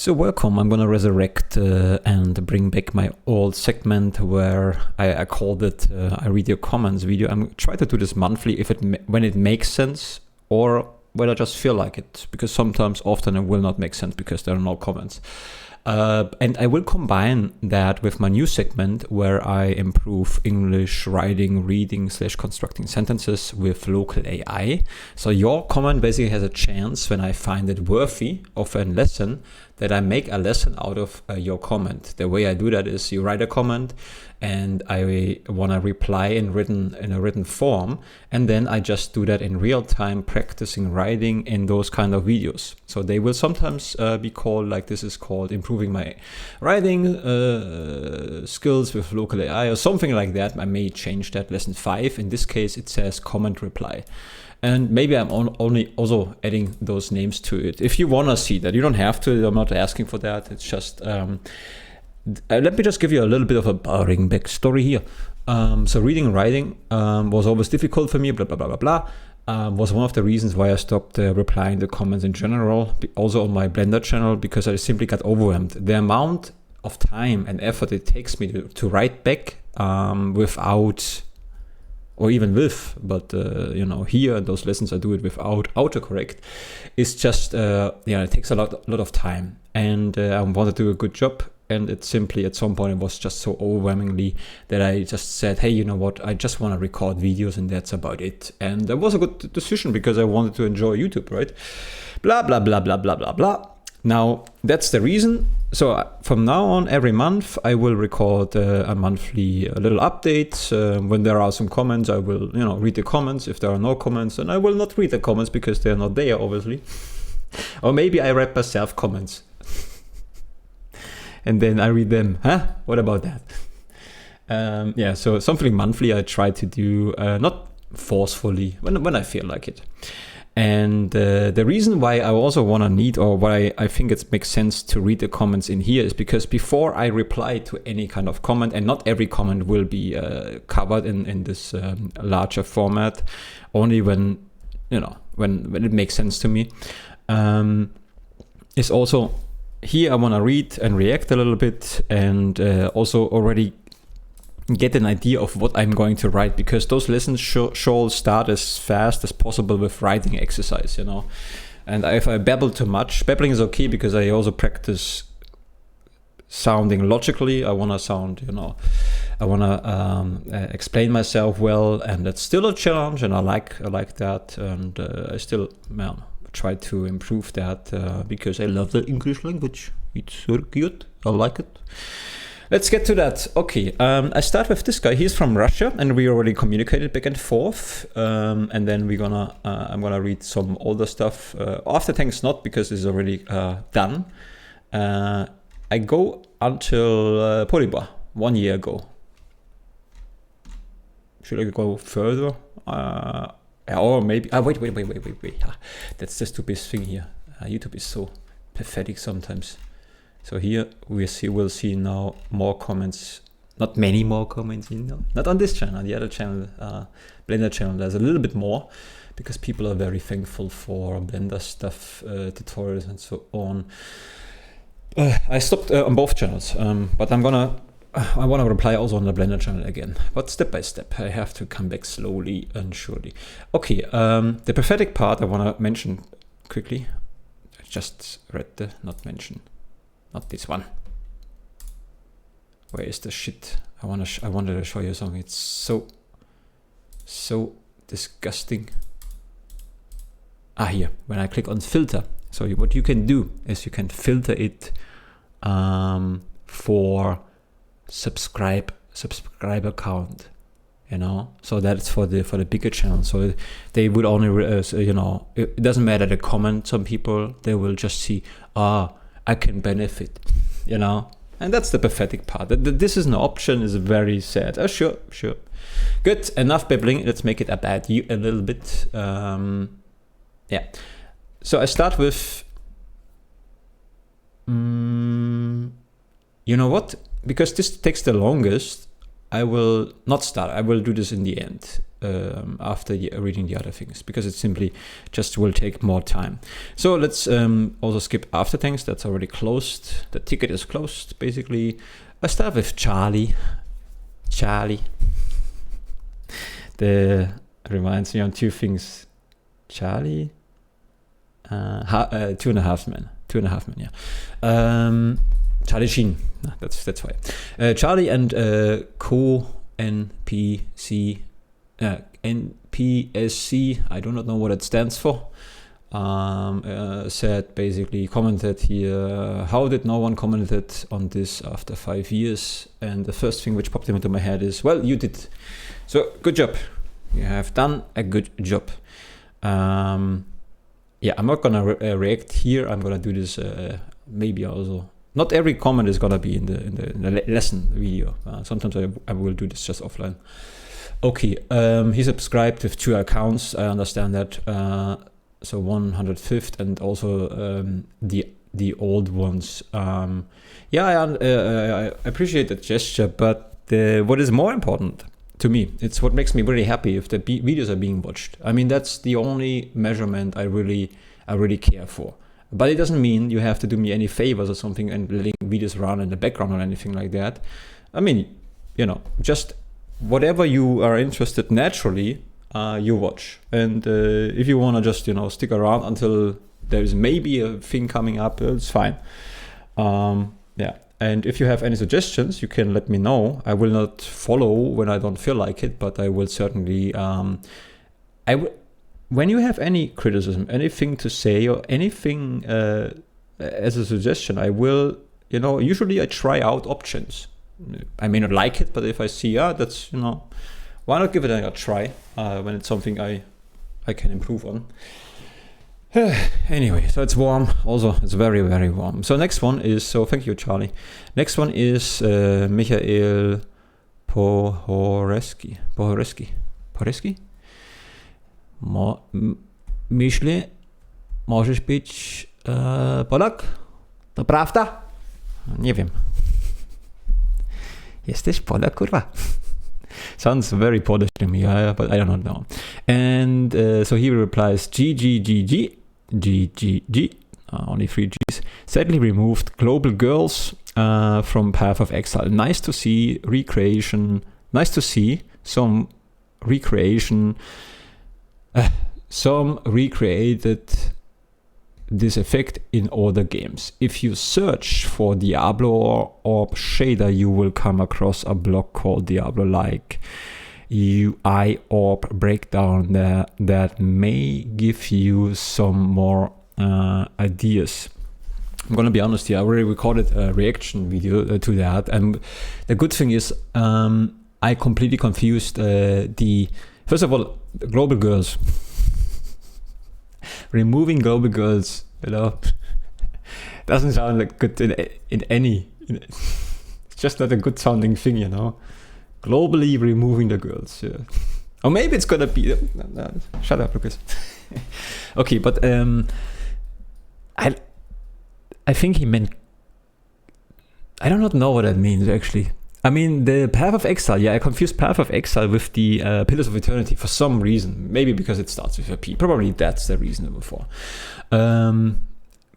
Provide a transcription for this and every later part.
So welcome, I'm gonna resurrect and bring back my old segment where I called it I read your comments video. I'm trying to do this monthly when it makes sense or when I just feel like it, because sometimes often it will not make sense because there are no comments. And I will combine that with my new segment where I improve English writing, reading / constructing sentences with local AI. So your comment basically has a chance, when I find it worthy of a lesson, that I make a lesson out of your comment. The way I do that is you write a comment and I want to reply in a written form, and then I just do that in real time, practicing writing in those kind of videos. So they will sometimes be called, like this is called improving my writing skills with local AI or something like that. I may change that, lesson 5. In this case, it says comment reply. And maybe I'm only also adding those names to it. If you want to see that, you don't have to. I'm not asking for that. It's just, let me just give you a little bit of a boring backstory here. So reading and writing was always difficult for me, blah, blah, blah, blah, blah. Was one of the reasons why I stopped replying to comments in general, also on my Blender channel, because I simply got overwhelmed. The amount of time and effort it takes me to write back without... or even with, but here in those lessons I do it without autocorrect. It's just, it takes a lot of time, and I want to do a good job. And it simply, at some point, it was just so overwhelmingly that I just said, hey, you know what? I just want to record videos, and that's about it. And that was a good decision because I wanted to enjoy YouTube, right? Blah, blah, blah, blah, blah, blah, blah. Now, that's the reason. So from now on, every month, I will record a monthly little update. When there are some comments, I will, read the comments. If there are no comments, then I will not read the comments because they're not there, obviously. Or maybe I write myself comments. And then I read them. Huh? What about that? So something monthly I try to do, not forcefully, when I feel like it. And the reason why I also want to need, or why I think it makes sense to read the comments in here, is because before I reply to any kind of comment, and not every comment will be covered in this larger format, only when it makes sense to me, is also here I want to read and react a little bit, and also already get an idea of what I'm going to write, because those lessons should start as fast as possible with writing exercise, And if I babble too much, babbling is okay because I also practice sounding logically. I want to sound, I want to explain myself well, and that's still a challenge, and I like that, and I still try to improve that because I love the English language. It's so good. I like it. Let's get to that. Okay, I start with this guy. He's from Russia, and we already communicated back and forth. And then I'm gonna read some older stuff. After thanks not, because it's already done. I go until Polybor 1 year ago. Should I go further? Or maybe, wait. That's the stupidest thing here. YouTube is so pathetic sometimes. So here we'll see now more comments, not many more comments, not on this channel, the other channel, Blender channel, there's a little bit more, because people are very thankful for Blender stuff, tutorials and so on. I stopped on both channels, but I want to reply also on the Blender channel again, but step by step. I have to come back slowly and surely. Okay, the pathetic part I want to mention quickly. I just read the not mention, not this one. Where is the shit? I wanted to show you something. It's so disgusting. Here, when I click on filter. So what you can do is you can filter it for subscriber count, so that's for the bigger channel. So they would only it doesn't matter the comment. Some people, they will just see, I can benefit, and that's the pathetic part. That this is an option is very sad. Sure. Good, enough babbling. Let's make it a little bit. So I start with, you know what? Because this takes the longest, I will not start. I will do this in the end. after reading the other things, because it simply just will take more time. So let's also skip after thanks. That's already closed. The ticket is closed, basically. I start with Charlie. The reminds me on two things. Charlie, 2.5 Men. 2.5 Men, yeah. Charlie Sheen. That's why. Charlie and NPSC, I do not know what it stands for. Said basically, commented here, how did no one commented on this after 5 years? And the first thing which popped into my head is, well, you did. So good job. You have done a good job. Yeah, I'm not gonna react here. I'm gonna do this maybe also. Not every comment is gonna be in the lesson video. Sometimes I will do this just offline. Okay, he subscribed with 2 accounts. I understand that. So 105th and also the old ones. Yeah, I appreciate that gesture, but what is more important to me, it's what makes me really happy if the videos are being watched. I mean, that's the only measurement I really care for. But it doesn't mean you have to do me any favors or something and letting videos run in the background or anything like that. I mean, you know, just whatever you are interested naturally, you watch. And if you want to just, you know, stick around until there's maybe a thing coming up, it's fine. Yeah. And if you have any suggestions, you can let me know. I will not follow when I don't feel like it, but I will certainly, when you have any criticism, anything to say or anything as a suggestion, I will, you know, usually I try out options. I may not like it, but if I see, that's, you know, why not give it a try when it's something I can improve on. Anyway, so it's warm. Also, it's very, very warm. So next one is, so thank you, Charlie. Next one is Michael Pohoreski. Myślę, możesz być Polak? To prawda? Nie wiem. Jesteś Polak, kurwa? Sounds very Polish to me, but I don't know. And so he replies, GGGG, only 3 Gs. Sadly removed global girls from Path of Exile. Nice to see recreation. Nice to see some recreation. Some recreated this effect in other games. If you search for Diablo or shader, you will come across a blog called Diablo like UI orb breakdown that may give you some more ideas. I'm gonna be honest here, I already recorded a reaction video to that, and the good thing is I completely confused first of all, the global girls. Removing global girls, you know, doesn't sound like good in any. It's just not a good sounding thing, you know. Globally removing the girls, yeah. Or maybe it's gonna be. Shut up, Lucas. Okay, but I think he meant. I do not know what that means actually. I mean, the Path of Exile, yeah, I confused Path of Exile with the Pillars of Eternity for some reason. Maybe because it starts with a P. Probably that's the reason before.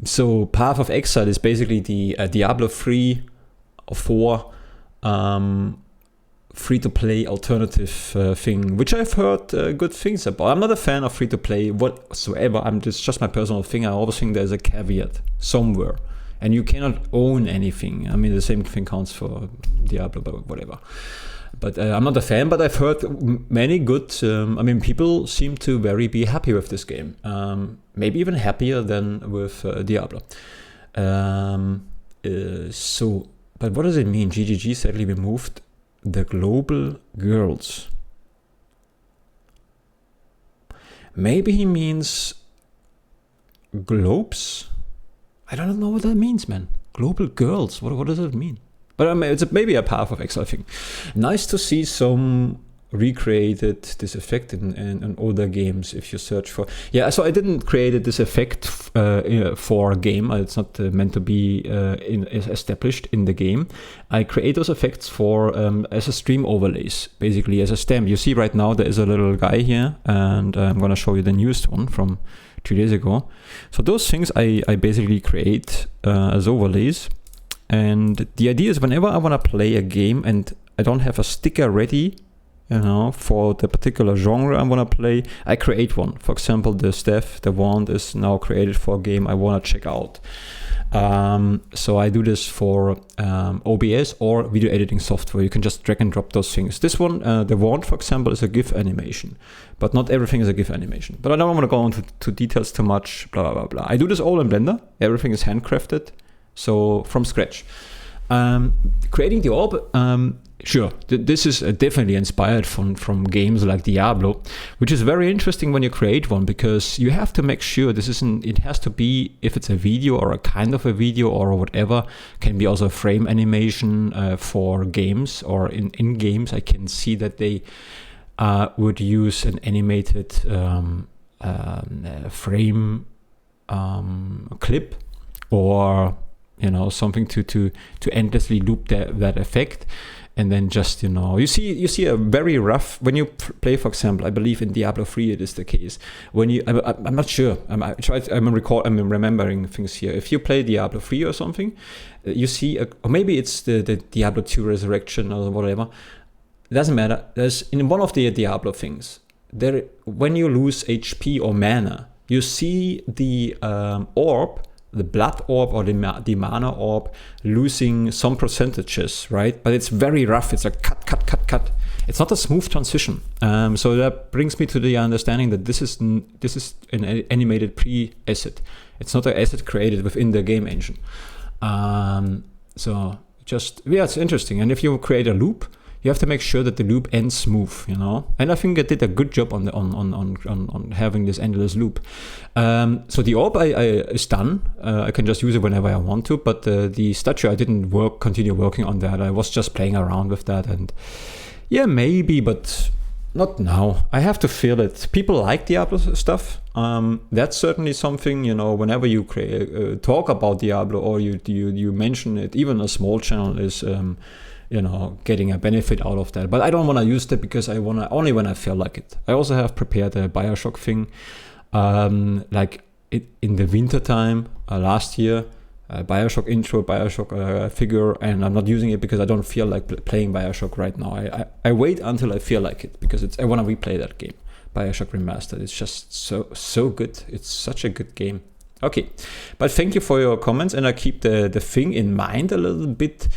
So Path of Exile is basically the Diablo 3 or 4 free-to-play alternative thing, which I've heard good things about. I'm not a fan of free-to-play whatsoever. It's just my personal thing. I always think there's a caveat somewhere. And you cannot own anything. I mean, the same thing counts for Diablo, but whatever. But I'm not a fan, but I've heard many good... I mean, people seem to be happy with this game. Maybe even happier than with Diablo. So, but what does it mean? GGG sadly removed the global girls. Maybe he means globes? I don't know what that means, man. Global girls. What does it mean? But it's maybe a Path of Exile thing. Nice to see some recreated this effect in older games if you search for. Yeah, so I didn't create this effect for a game. It's not meant to be established in the game. I create those effects for as a stream overlays, basically as a stamp. You see right now there is a little guy here, and I'm going to show you the newest one from 2 days ago. So those things I basically create as overlays. And the idea is whenever I want to play a game and I don't have a sticker ready, for the particular genre I want to play, I create one. For example, the staff, the wand is now created for a game I want to check out. So I do this for OBS or video editing software. You can just drag and drop those things. This one, the wand, for example, is a GIF animation, but not everything is a GIF animation. But I don't want to go into details too much, blah, blah, blah, blah. I do this all in Blender. Everything is handcrafted, so from scratch. Creating the orb, sure, this is definitely inspired from games like Diablo, which is very interesting when you create one, because you have to make sure it has to be, if it's a video or a kind of a video or whatever, can be also a frame animation for games or in games. I can see that they would use an animated frame clip, or something to endlessly loop that effect. And then just, you see a very rough, when you play, for example, I believe in Diablo 3 it is the case. When I'm not sure, I'm remembering things here. If you play Diablo 3 or something, you see, or maybe it's the Diablo 2 Resurrection or whatever. It doesn't matter. There's in one of the Diablo things, when you lose HP or mana, you see the orb, the blood orb or the mana orb, losing some percentages, right? But it's very rough. It's like cut. It's not a smooth transition. So that brings me to the understanding that this is an animated pre-asset. It's not an asset created within the game engine. So it's interesting. And if you create a loop, you have to make sure that the loop ends smooth, And I think I did a good job on having this endless loop. So the orb is done. I can just use it whenever I want to. But the statue, I didn't continue working on that. I was just playing around with that, and yeah, maybe, but not now. I have to feel it. People like Diablo stuff. That's certainly something, whenever you talk about Diablo or you mention it, even a small channel is. Getting a benefit out of that. But I don't want to use that because I want to only when I feel like it. I also have prepared a Bioshock thing, in the winter time last year, Bioshock intro, Bioshock figure, and I'm not using it because I don't feel like playing Bioshock right now. I wait until I feel like it because I want to replay that game, Bioshock Remastered. It's just so good. It's such a good game. Okay, but thank you for your comments, and I keep the thing in mind a little bit.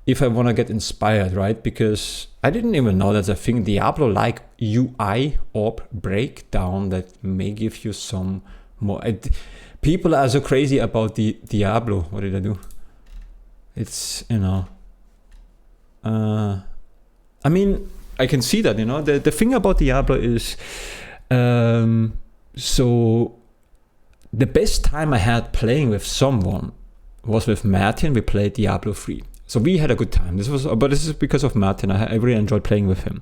If I want to get inspired, right? Because I didn't even know there's a thing, Diablo-like UI orb breakdown that may give you some more. People are so crazy about the Diablo. What did I do? It's, I mean, I can see that, the thing about Diablo is, so the best time I had playing with someone was with Martin. We played Diablo 3. So we had a good time. This is because of Martin. I really enjoyed playing with him.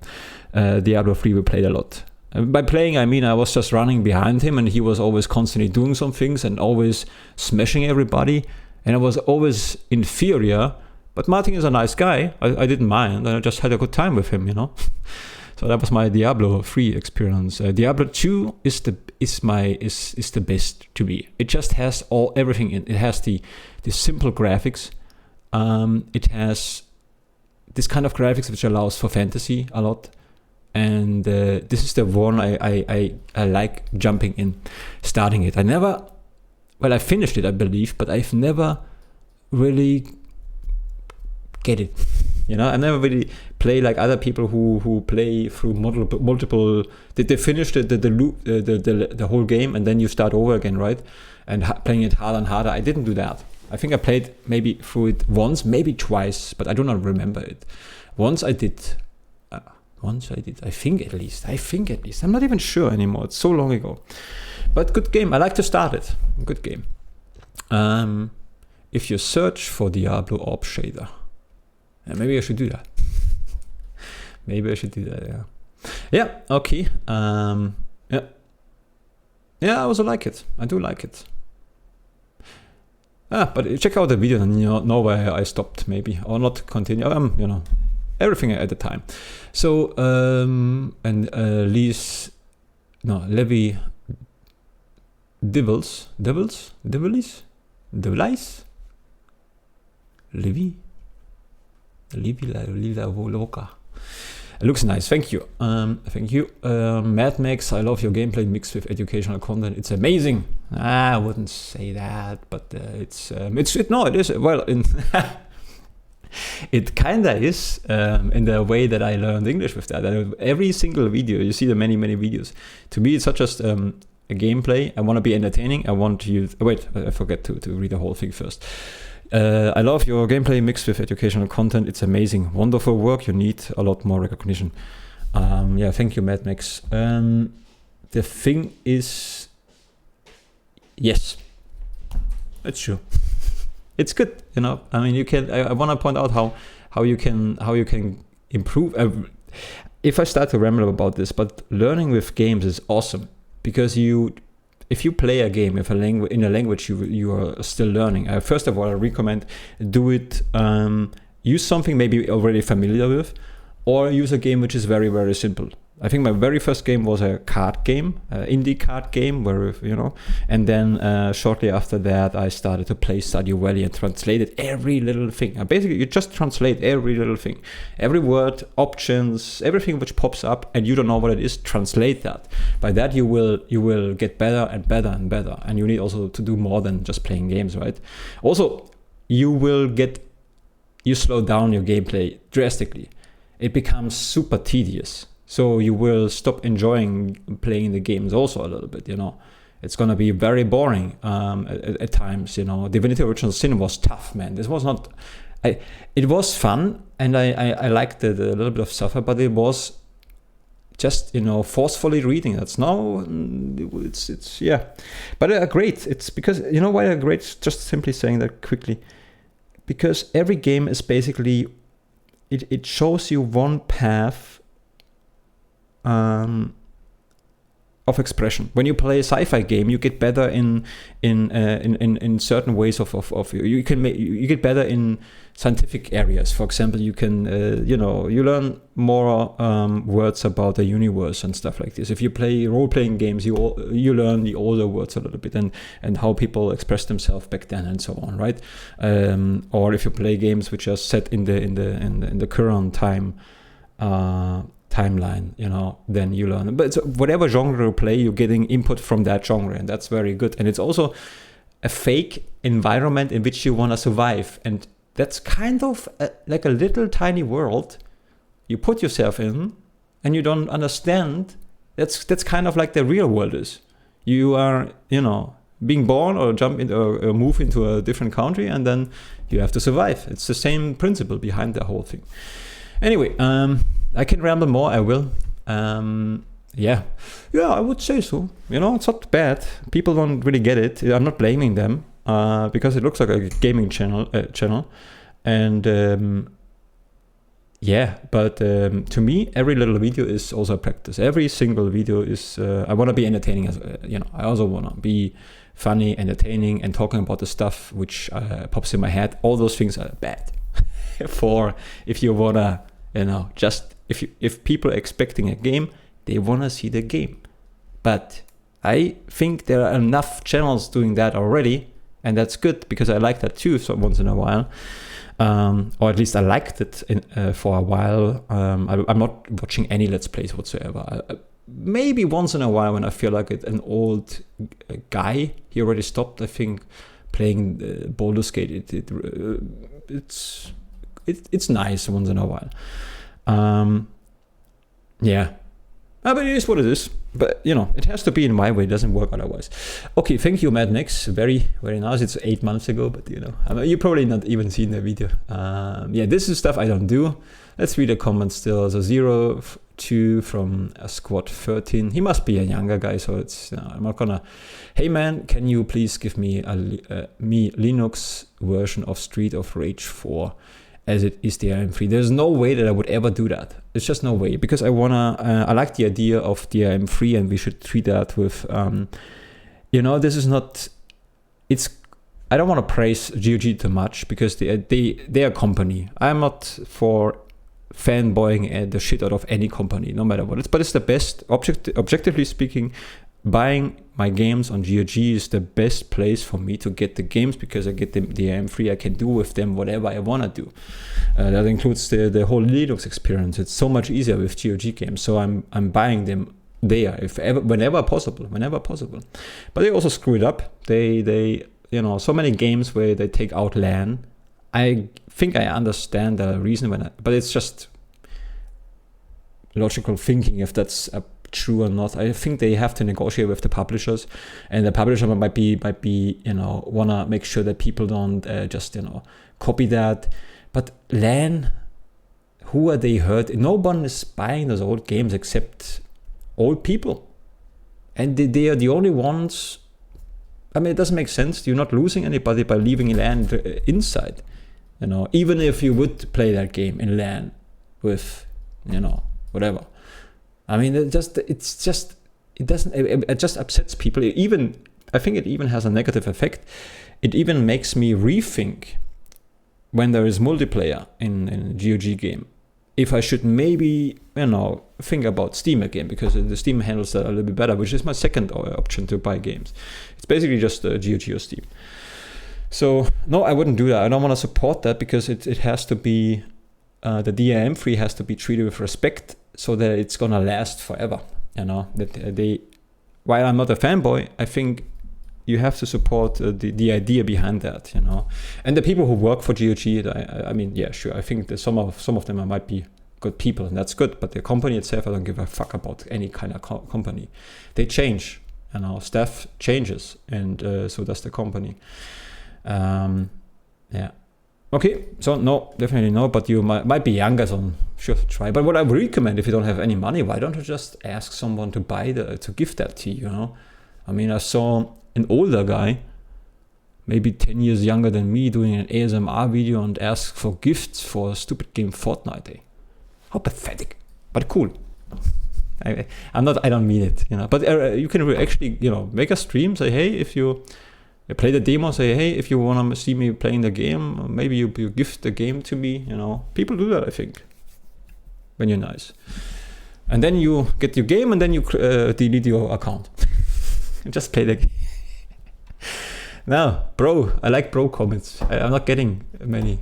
Diablo 3 we played a lot. By playing, I mean I was just running behind him, and he was always constantly doing some things and always smashing everybody. And I was always inferior. But Martin is a nice guy. I didn't mind. I just had a good time with him, So that was my Diablo 3 experience. Diablo 2 is the best to me. It just has everything in. It has the simple graphics. It has this kind of graphics which allows for fantasy a lot, and this is the one I like jumping in, starting it. I finished it, I believe, but I've never really get it. I never really play like other people who play through multiple. They finish the whole game and then you start over again, right? And playing it harder and harder. I didn't do that. I think I played maybe through it once, maybe twice, but I do not remember it. Once I did. I think at least. I'm not even sure anymore. It's so long ago. But good game. I like to start it. Good game. If you search for Diablo Orb Shader. Maybe I should do that. Yeah. Yeah, okay. Yeah. Yeah, I also like it. I do like it. But check out the video and you know where I stopped maybe, or not continue. You know, everything at the time. So and Levi Devils, Levi Loka. It looks nice. Thank you. Thank you. Mad Max, I love your gameplay mixed with educational content. It's amazing. I wouldn't say that, but it is. Well, in it kinda is in the way that I learned English with that. Every single video, you see the many videos. To me, it's not just a gameplay. I want to be entertaining. I want to use. Wait, I forget to read the whole thing first. I love your gameplay mixed with educational content. It's amazing. Wonderful work. You need a lot more recognition. Yeah, thank you, Mad Max. The thing is, yes, it's true. It's good, you know. I mean, you can. I want to point out how you can improve. If I start to ramble about this, but learning with games is awesome because if you play a game in a language you are still learning, first of all, I recommend do it, use something maybe already familiar with, or use a game which is very, very simple. I think my very first game was a card game, indie card game, where, you know, and then shortly after that I started to play Stardew Valley and translated every little thing. Basically, you just translate every little thing, every word, options, everything which pops up, and you don't know what it is. Translate that. By that you will get better and better and better, and you need also to do more than just playing games, right? Also, you slow down your gameplay drastically. It becomes super tedious. So you will stop enjoying playing the games also a little bit, you know. It's going to be very boring at times, you know. Divinity Original Sin was tough, man. This was not... it was fun, and I liked it, a little bit of suffer, but it was just, you know, forcefully reading. That's no... It's yeah. But great. It's because... You know why great? Just simply saying that quickly. Because every game is basically... It shows you one path of expression. When you play a sci-fi game, you get better in certain ways of you get better in scientific areas. For example, you can you learn more words about the universe and stuff like this. If you play role-playing games, you learn the older words a little bit and how people express themselves back then and so on, right? Or if you play games which are set in the current timeline, you know, then you learn. But whatever genre you play, you're getting input from that genre, and that's very good. And it's also a fake environment in which you want to survive, and that's kind of like a little tiny world you put yourself in, and you don't understand. That's kind of like the real world is. You are, you know, being born or jump into or move into a different country, and then you have to survive. It's the same principle behind the whole thing. Anyway, I can ramble more, I will. Yeah, I would say so. You know, it's not bad. People don't really get it. I'm not blaming them because it looks like a gaming channel. And yeah, but to me, every little video is also a practice. Every single video is, I want to be entertaining, as you know, I also want to be funny, entertaining, and talking about the stuff which pops in my head. All those things are bad. For if you want to, you know, just if people are expecting a game, they want to see the game. But I think there are enough channels doing that already, and that's good because I like that too. So once in a while, or at least I liked it for a while. I'm not watching any Let's Plays whatsoever. Maybe once in a while when I feel like an old guy. He already stopped, I think, playing Baldur's Gate. It's nice once in a while. Yeah. But it is what it is. But, you know, it has to be in my way. It doesn't work otherwise. Okay, thank you, Mad Max. Very, very nice. It's 8 months ago, but, you know, you probably not even seen the video. Yeah, this is stuff I don't do. Let's read the comments still. So 02 from Squad 13. He must be a younger guy, so it's, I'm not gonna... Hey, man, can you please give me a Linux version of Street of Rage 4? as it is DRM-free. There's no way that I would ever do that. It's just no way, because I like the idea of DRM-free, and we should treat that with, this is not, I don't want to praise GOG too much, because they're a company. I'm not for fanboying the shit out of any company, no matter what. But it's the best, objectively speaking. Buying my games on GOG is the best place for me to get the games, because I get them DRM-free. I can do with them whatever I want to do. That includes the whole Linux experience. It's so much easier with GOG games. So I'm buying them there whenever possible. But they also screw it up. They so many games where they take out LAN. I think I understand the reason but it's just logical thinking if that's true or not. I think they have to negotiate with the publishers, and the publisher might be wanna make sure that people don't just copy that. But LAN, who are they hurt? No one is buying those old games except old people, and they are the only ones. I mean, it doesn't make sense. You're not losing anybody by leaving LAN inside. Even if you would play that game in LAN with whatever. I mean, it just upsets people. I think it even has a negative effect. It even makes me rethink, when there is multiplayer in a GOG game, if I should maybe think about Steam again, because the Steam handles that a little bit better, which is my second option to buy games. It's basically just GOG or Steam. So no, I wouldn't do that. I don't want to support that, because it has to be the DRM-free has to be treated with respect, so that it's gonna last forever. While I'm not a fanboy, I think you have to support the idea behind that. And the people who work for GOG, I mean, yeah, sure. I think that some of them might be good people, and that's good. But the company itself, I don't give a fuck about any kind of company. They change, staff changes, and so does the company. Yeah. Okay, so no, definitely no, but you might be younger, so sure, try. But what I would recommend, if you don't have any money, why don't you just ask someone to to gift that to you, I mean, I saw an older guy, maybe 10 years younger than me, doing an ASMR video and ask for gifts for a stupid game Fortnite. How pathetic, but cool. I don't mean it, but you can actually, make a stream, say, hey, if you play the demo, say, hey, if you want to see me playing the game, maybe you gift the game to me. People do that, I think, when you're nice. And then you get your game, and then you delete your account. Just play the game. Now, bro, I like bro comments. I'm not getting many,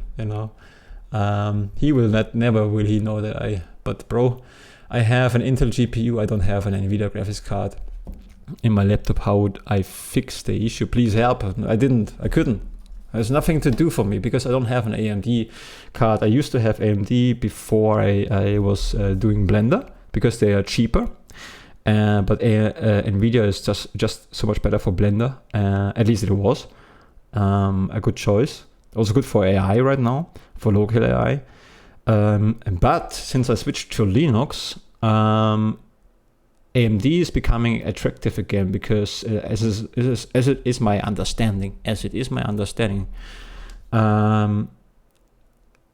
He will never will he know that but bro, I have an Intel GPU, I don't have an NVIDIA graphics card in my laptop. How would I fix the issue? Please help. I couldn't. There's nothing to do for me, because I don't have an AMD card. I used to have AMD before I was doing Blender, because they are cheaper. But NVIDIA is just so much better for Blender. At least it was a good choice. Also good for AI right now, for local AI. But since I switched to Linux, AMD is becoming attractive again, because as it is my understanding,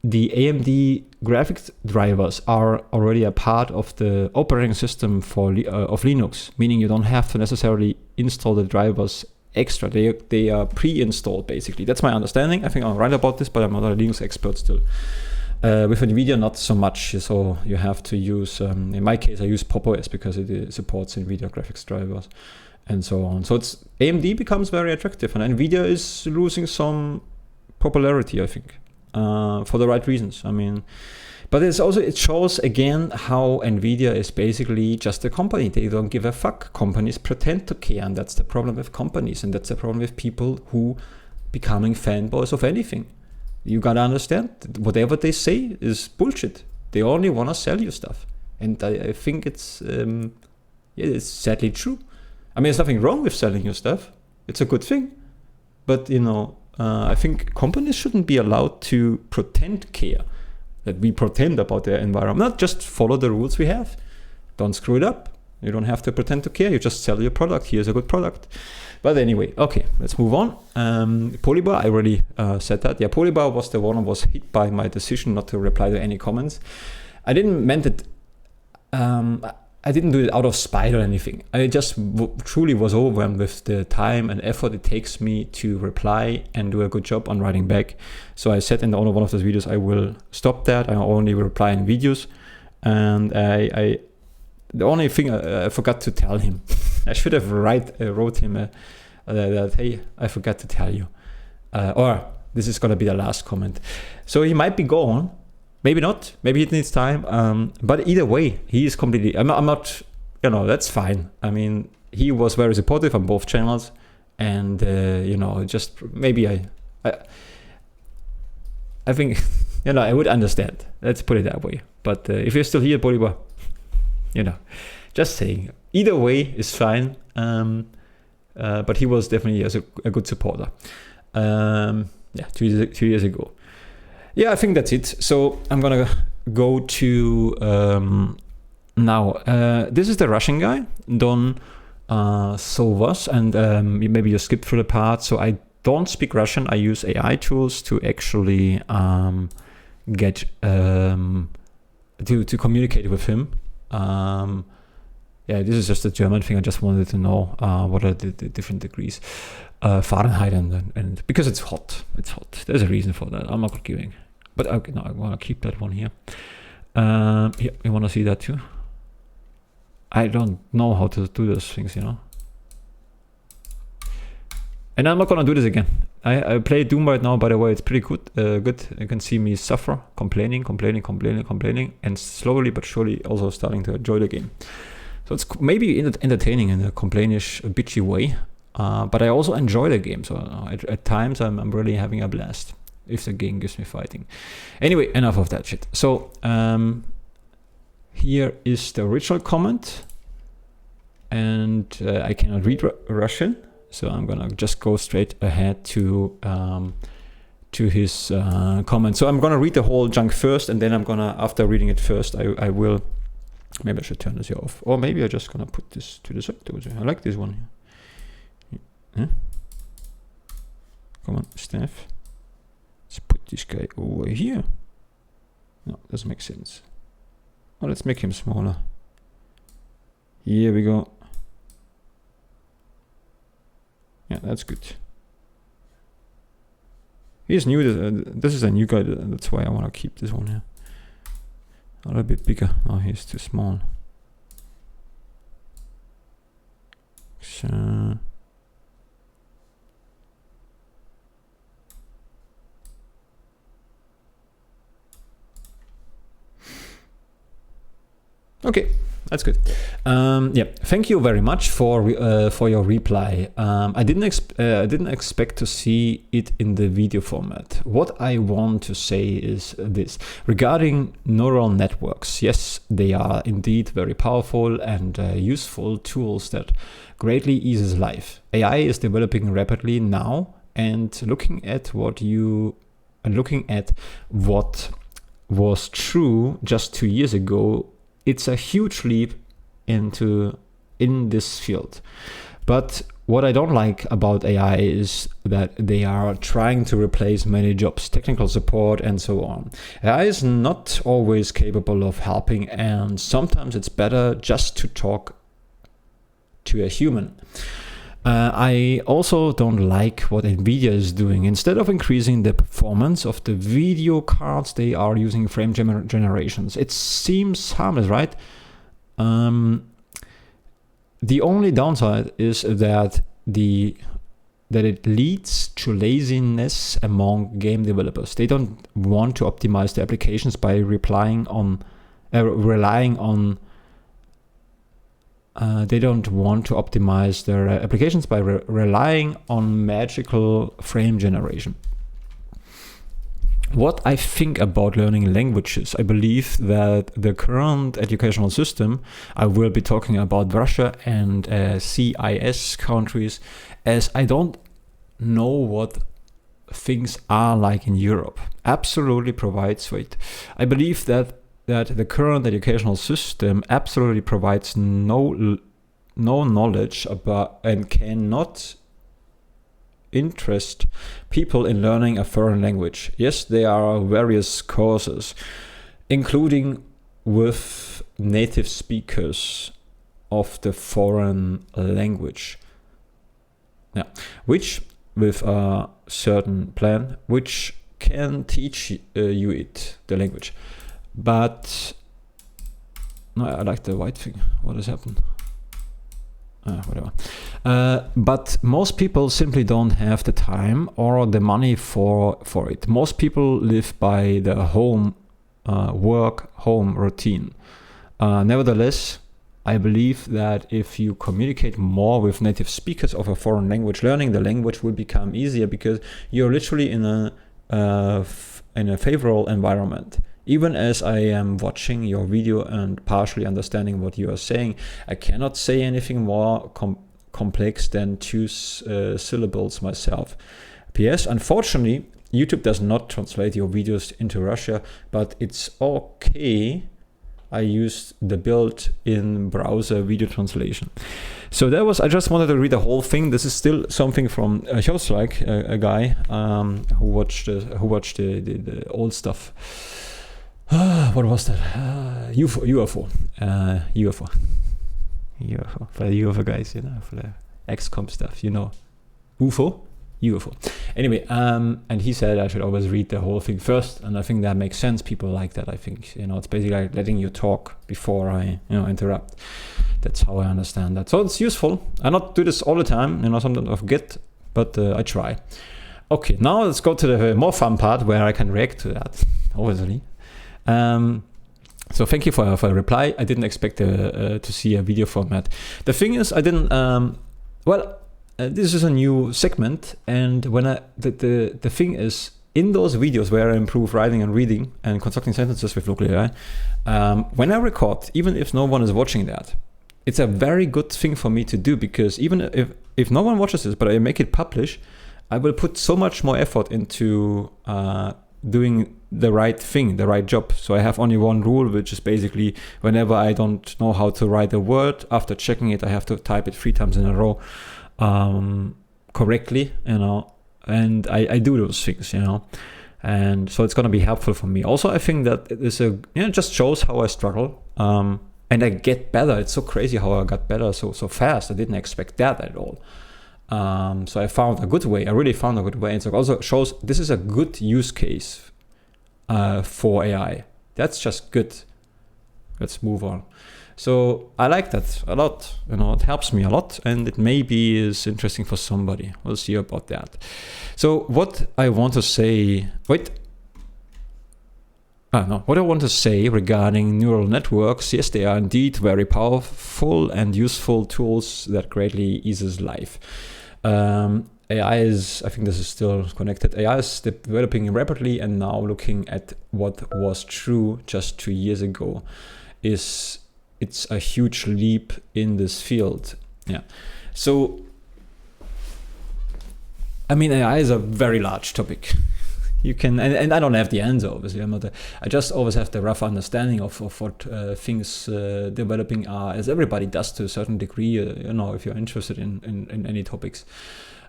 the AMD graphics drivers are already a part of the operating system of Linux, meaning you don't have to necessarily install the drivers extra. They are pre-installed, basically. That's my understanding. I think I'm right about this, but I'm not a Linux expert still. With NVIDIA, not so much, so you have to use, in my case, I use Pop! OS because it supports NVIDIA graphics drivers and so on. So AMD becomes very attractive, and NVIDIA is losing some popularity, I think, for the right reasons. I mean, but it shows again how NVIDIA is basically just a company. They don't give a fuck. Companies pretend to care, and that's the problem with companies, and that's the problem with people who becoming fanboys of anything. You gotta understand, whatever they say is bullshit. They only wanna sell you stuff, and I think it's sadly true. I mean, there's nothing wrong with selling you stuff. It's a good thing, but I think companies shouldn't be allowed to pretend care. That we pretend about their environment, not just follow the rules we have. Don't screw it up. You don't have to pretend to care. You just sell your product. Here's a good product. But anyway, okay, let's move on. Polybar, I already said that. Yeah, Polybar was the one who was hit by my decision not to reply to any comments. I didn't meant it. I didn't do it out of spite or anything. I just truly was overwhelmed with the time and effort it takes me to reply and do a good job on writing back. So I said in one of those videos, I will stop that. I only reply in videos. And the only thing I forgot to tell him, I should have wrote him that, hey, I forgot to tell you. Or this is going to be the last comment. So he might be gone. Maybe not. Maybe it needs time. But either way, he is completely... I'm not... that's fine. I mean, he was very supportive on both channels. And, just maybe I think, I would understand. Let's put it that way. But if you're still here, Polybar, just saying. Either way is fine. But he was definitely a good supporter. 2 years ago. Yeah, I think that's it. So I'm gonna go to now. This is the Russian guy, Don Sovas, and maybe you skip through the part. So I don't speak Russian. I use AI tools to actually get to communicate with him. This is just a German thing. I just wanted to know what are the different degrees, Fahrenheit, and because it's hot. It's hot. There's a reason for that. I'm not giving. But okay, no, I want to keep that one here. You want to see that too? I don't know how to do those things, And I'm not going to do this again. I play Doom right now, by the way. It's pretty good. You can see me suffer, complaining, and slowly but surely also starting to enjoy the game. So it's maybe entertaining in a complainish, bitchy way. But I also enjoy the game. So at times I'm really having a blast. If the game gives me fighting. Anyway, enough of that shit. So here is the original comment. And I cannot read Russian. So I'm gonna just go straight ahead to his comment. So I'm gonna read the whole junk first, and then I'm gonna, after reading it first, I will, maybe I should turn this here off. Or maybe I'm just gonna put this to the side. I like this one. Yeah. Come on, Steph. Let's put this guy over here. No, doesn't make sense. Oh, let's make him smaller. Here we go. Yeah, that's good. He's new. This is a new guy. That's why I want to keep this one here. A little bit bigger. Oh, he's too small. So... Okay, that's good. Thank you very much for your reply. I didn't expect to see it in the video format. What I want to say is this: regarding neural networks, yes, they are indeed very powerful and useful tools that greatly eases life. AI is developing rapidly now, and looking at what was true just 2 years ago. It's a huge leap in this field. But what I don't like about AI is that they are trying to replace many jobs, technical support and so on. AI is not always capable of helping, and sometimes it's better just to talk to a human. I also don't like what Nvidia is doing. Instead of increasing the performance of the video cards, they are using frame generations. It seems harmless, right? The only downside is that it leads to laziness among game developers. They don't want to optimize the applications by relying on they don't want to optimize their applications by relying on magical frame generation. What I think about learning languages, I believe that the current educational system, I will be talking about Russia and CIS countries, as I don't know what things are like in Europe, absolutely provides for it. I believe that that the current educational system absolutely provides no knowledge about and cannot interest people in learning a foreign language. Yes, there are various courses, including with native speakers of the foreign language. Yeah, which with a certain plan, which can teach you the language. But no, I like the white thing. What has happened? Whatever. But most people simply don't have the time or the money for it. Most people live by the home routine. Nevertheless, I believe that if you communicate more with native speakers of a foreign language, learning the language will become easier because you're literally in a favorable environment. Even as I am watching your video and partially understanding what you are saying, I cannot say anything more complex than 2 syllables myself. P.S. Unfortunately, YouTube does not translate your videos into Russia, but it's okay. I used the built-in browser video translation. So that was, I just wanted to read the whole thing. This is still something from Hjortstrike, a guy who watched the old stuff. What was that? UFO. UFO. For the UFO guys, for the XCOM stuff, UFO. Anyway, and he said I should always read the whole thing first, and I think that makes sense. People like that. I think it's basically like letting you talk before I interrupt. That's how I understand that. So it's useful. I not do this all the time. Sometimes I forget, but I try. Okay, now let's go to the more fun part where I can react to that. Obviously. So thank you for the reply. I didn't expect to see a video format. The thing is, I didn't. This is a new segment, and when the thing is, in those videos where I improve writing and reading and constructing sentences with local AI, when I record, even if no one is watching that, it's a very good thing for me to do, because even if no one watches this, but I make it publish, I will put so much more effort into doing the right thing, the right job. So I have only one rule, which is basically whenever I don't know how to write a word, after checking it, I have to type it 3 times in a row correctly, and I do those things, and so it's going to be helpful for me. Also, I think that it is it just shows how I struggle, and I get better. It's so crazy how I got better so fast. I didn't expect that at all. So I found a good way. I really found a good way. It also shows this is a good use case for AI. That's just good. Let's move on. So I like that a lot. It helps me a lot, and it maybe is interesting for somebody. We'll see about that. So what I want to say, what I want to say regarding neural networks, yes, they are indeed very powerful and useful tools that greatly eases life. AI is, I think this is still connected, AI is developing rapidly, and now looking at what was true just 2 years ago, it's a huge leap in this field. Yeah. So, I mean, AI is a very large topic. You can, and I don't have the answer, obviously. I just always have the rough understanding of what things developing are, as everybody does to a certain degree, if you're interested in any topics.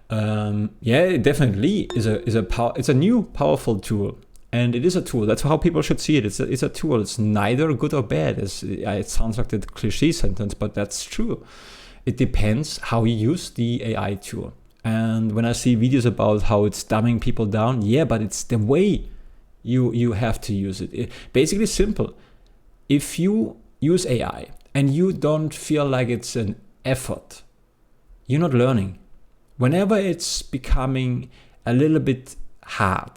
It definitely is it's a new powerful tool. And it is a tool. That's how people should see it. It's a tool. It's neither good or bad. It sounds like the cliche sentence, but that's true. It depends how you use the AI tool. And when I see videos about how it's dumbing people down, but it's the way you have to use it. Basically simple. If you use AI and you don't feel like it's an effort, you're not learning. Whenever it's becoming a little bit hard,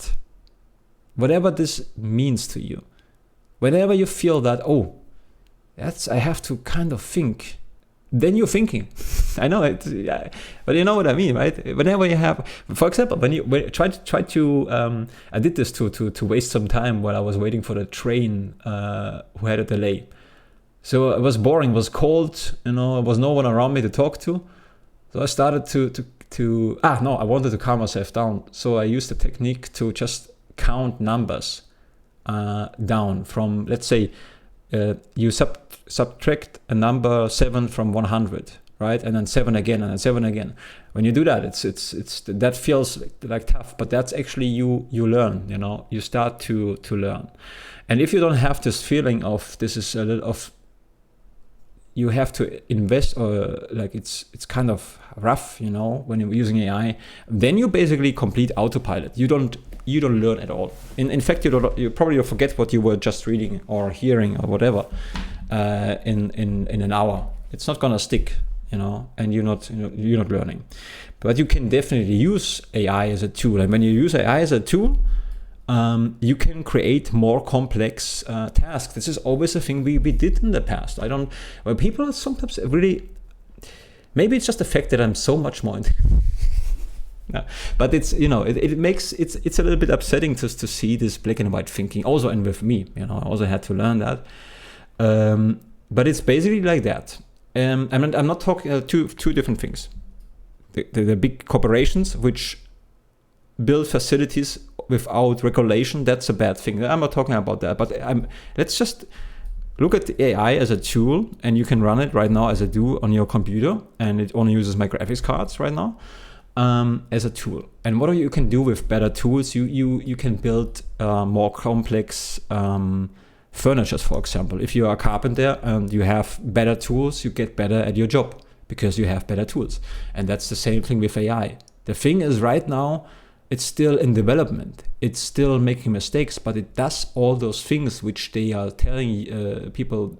whatever this means to you, whenever you feel that, I have to kind of think, then you're thinking. I know it, but you know what I mean, right? Whenever you have, for example, when you try to, I did this to waste some time while I was waiting for the train who had a delay. So it was boring, it was cold, there was no one around me to talk to. So I started I wanted to calm myself down. So I used the technique to just count numbers down from, let's say, you subtract a number 7 from 100, right? And then 7 again, and then 7 again. When you do that, it's that feels like tough, but that's actually you learn, you start to learn. And if you don't have this feeling of this is a little of, you have to invest, or like it's kind of rough, when you're using AI, then you basically complete autopilot. You don't learn at all. In fact, you probably forget what you were just reading or hearing or whatever in an hour. It's not gonna stick, and you're not learning. But you can definitely use AI as a tool, and when you use AI as a tool, you can create more complex tasks. This is always a thing we did in the past. Well, people sometimes really, maybe it's just the fact that I'm so much more no, but it's it makes it's a little bit upsetting to see this black and white thinking also, and with me, I also had to learn that. But it's basically like that. I'm not talking two different things. The big corporations which build facilities without regulation, that's a bad thing. I'm not talking about that, but let's just look at the AI as a tool, and you can run it right now as I do on your computer, and it only uses my graphics cards right now as a tool. And what you can do with better tools, you can build more complex furnitures, for example. If you are a carpenter and you have better tools, you get better at your job because you have better tools. And that's the same thing with AI. The thing is, right now, it's still in development. It's still making mistakes, but it does all those things which they are telling people.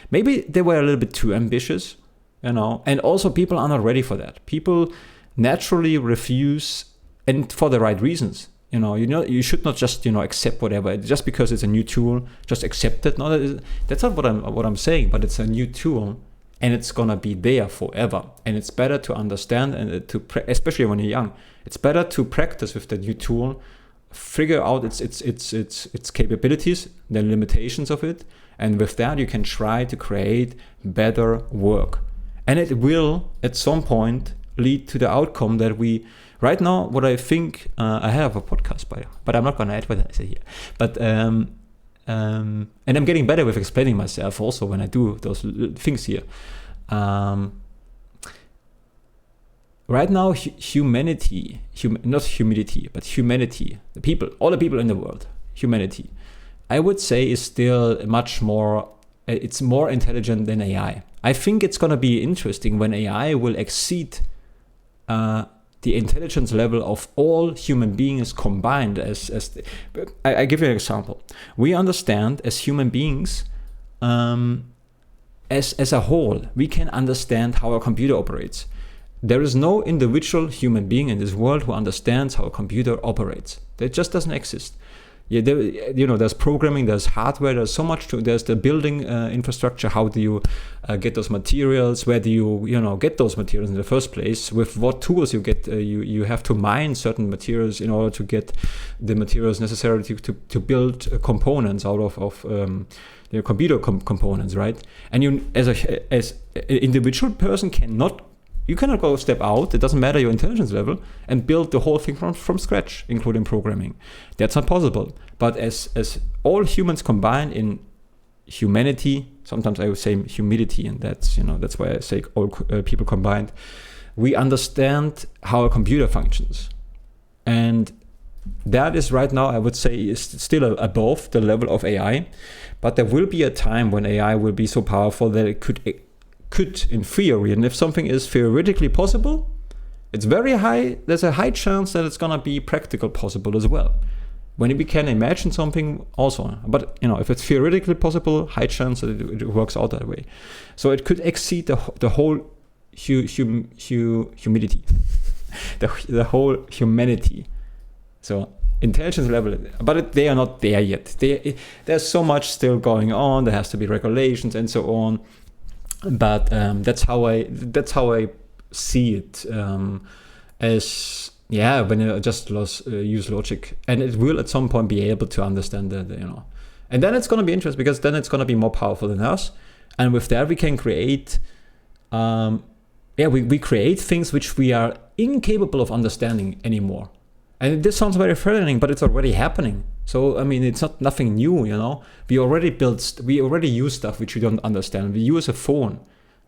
Maybe they were a little bit too ambitious, and also people are not ready for that. People naturally refuse, and for the right reasons. You should not just accept whatever just because it's a new tool. Just accept it. No, that's not what I'm saying. But it's a new tool, and it's gonna be there forever. And it's better to understand and especially when you're young, it's better to practice with the new tool, figure out its capabilities, the limitations of it, and with that you can try to create better work. And it will at some point lead to the outcome that we. Right now, what I think, I have a podcast, but I'm not going to advertise it here. But and I'm getting better with explaining myself also when I do those things here. Right now, humanity, not humidity, but humanity, all the people in the world, humanity, I would say is still much more. It's more intelligent than AI. I think it's going to be interesting when AI will exceed the intelligence level of all human beings combined. I give you an example. We understand as human beings, as a whole, we can understand how a computer operates. There is no individual human being in this world who understands how a computer operates. That just doesn't exist. Yeah, there's programming, there's hardware, there's so much there's the building infrastructure. How do you get those materials? Where do you get those materials in the first place? With what tools you get? You have to mine certain materials in order to get the materials necessary to build components out of computer components, right? And you, as an individual person, you cannot go a step out. It doesn't matter your intelligence level, and build the whole thing from scratch, including programming. That's not possible. But as all humans combined in humanity, sometimes I would say humidity, and that's why I say all people combined, we understand how a computer functions. And that is right now, I would say, is still above the level of AI. But there will be a time when AI will be so powerful that it could in theory, and if something is theoretically possible, it's very high, there's a high chance that it's gonna be practical possible as well. When we can imagine something also, but if it's theoretically possible, high chance that it works out that way. So it could exceed the whole humidity, the whole humanity. So intelligence level, but they are not there yet. There's so much still going on. There has to be regulations and so on. But that's how I see it, when you just use logic, and it will at some point be able to understand and then it's going to be interesting, because then it's going to be more powerful than us, and with that we can create we create things which we are incapable of understanding anymore. And this sounds very threatening, but it's already happening. So I mean, it's not nothing new, you know. We already use stuff which we don't understand. We use a phone,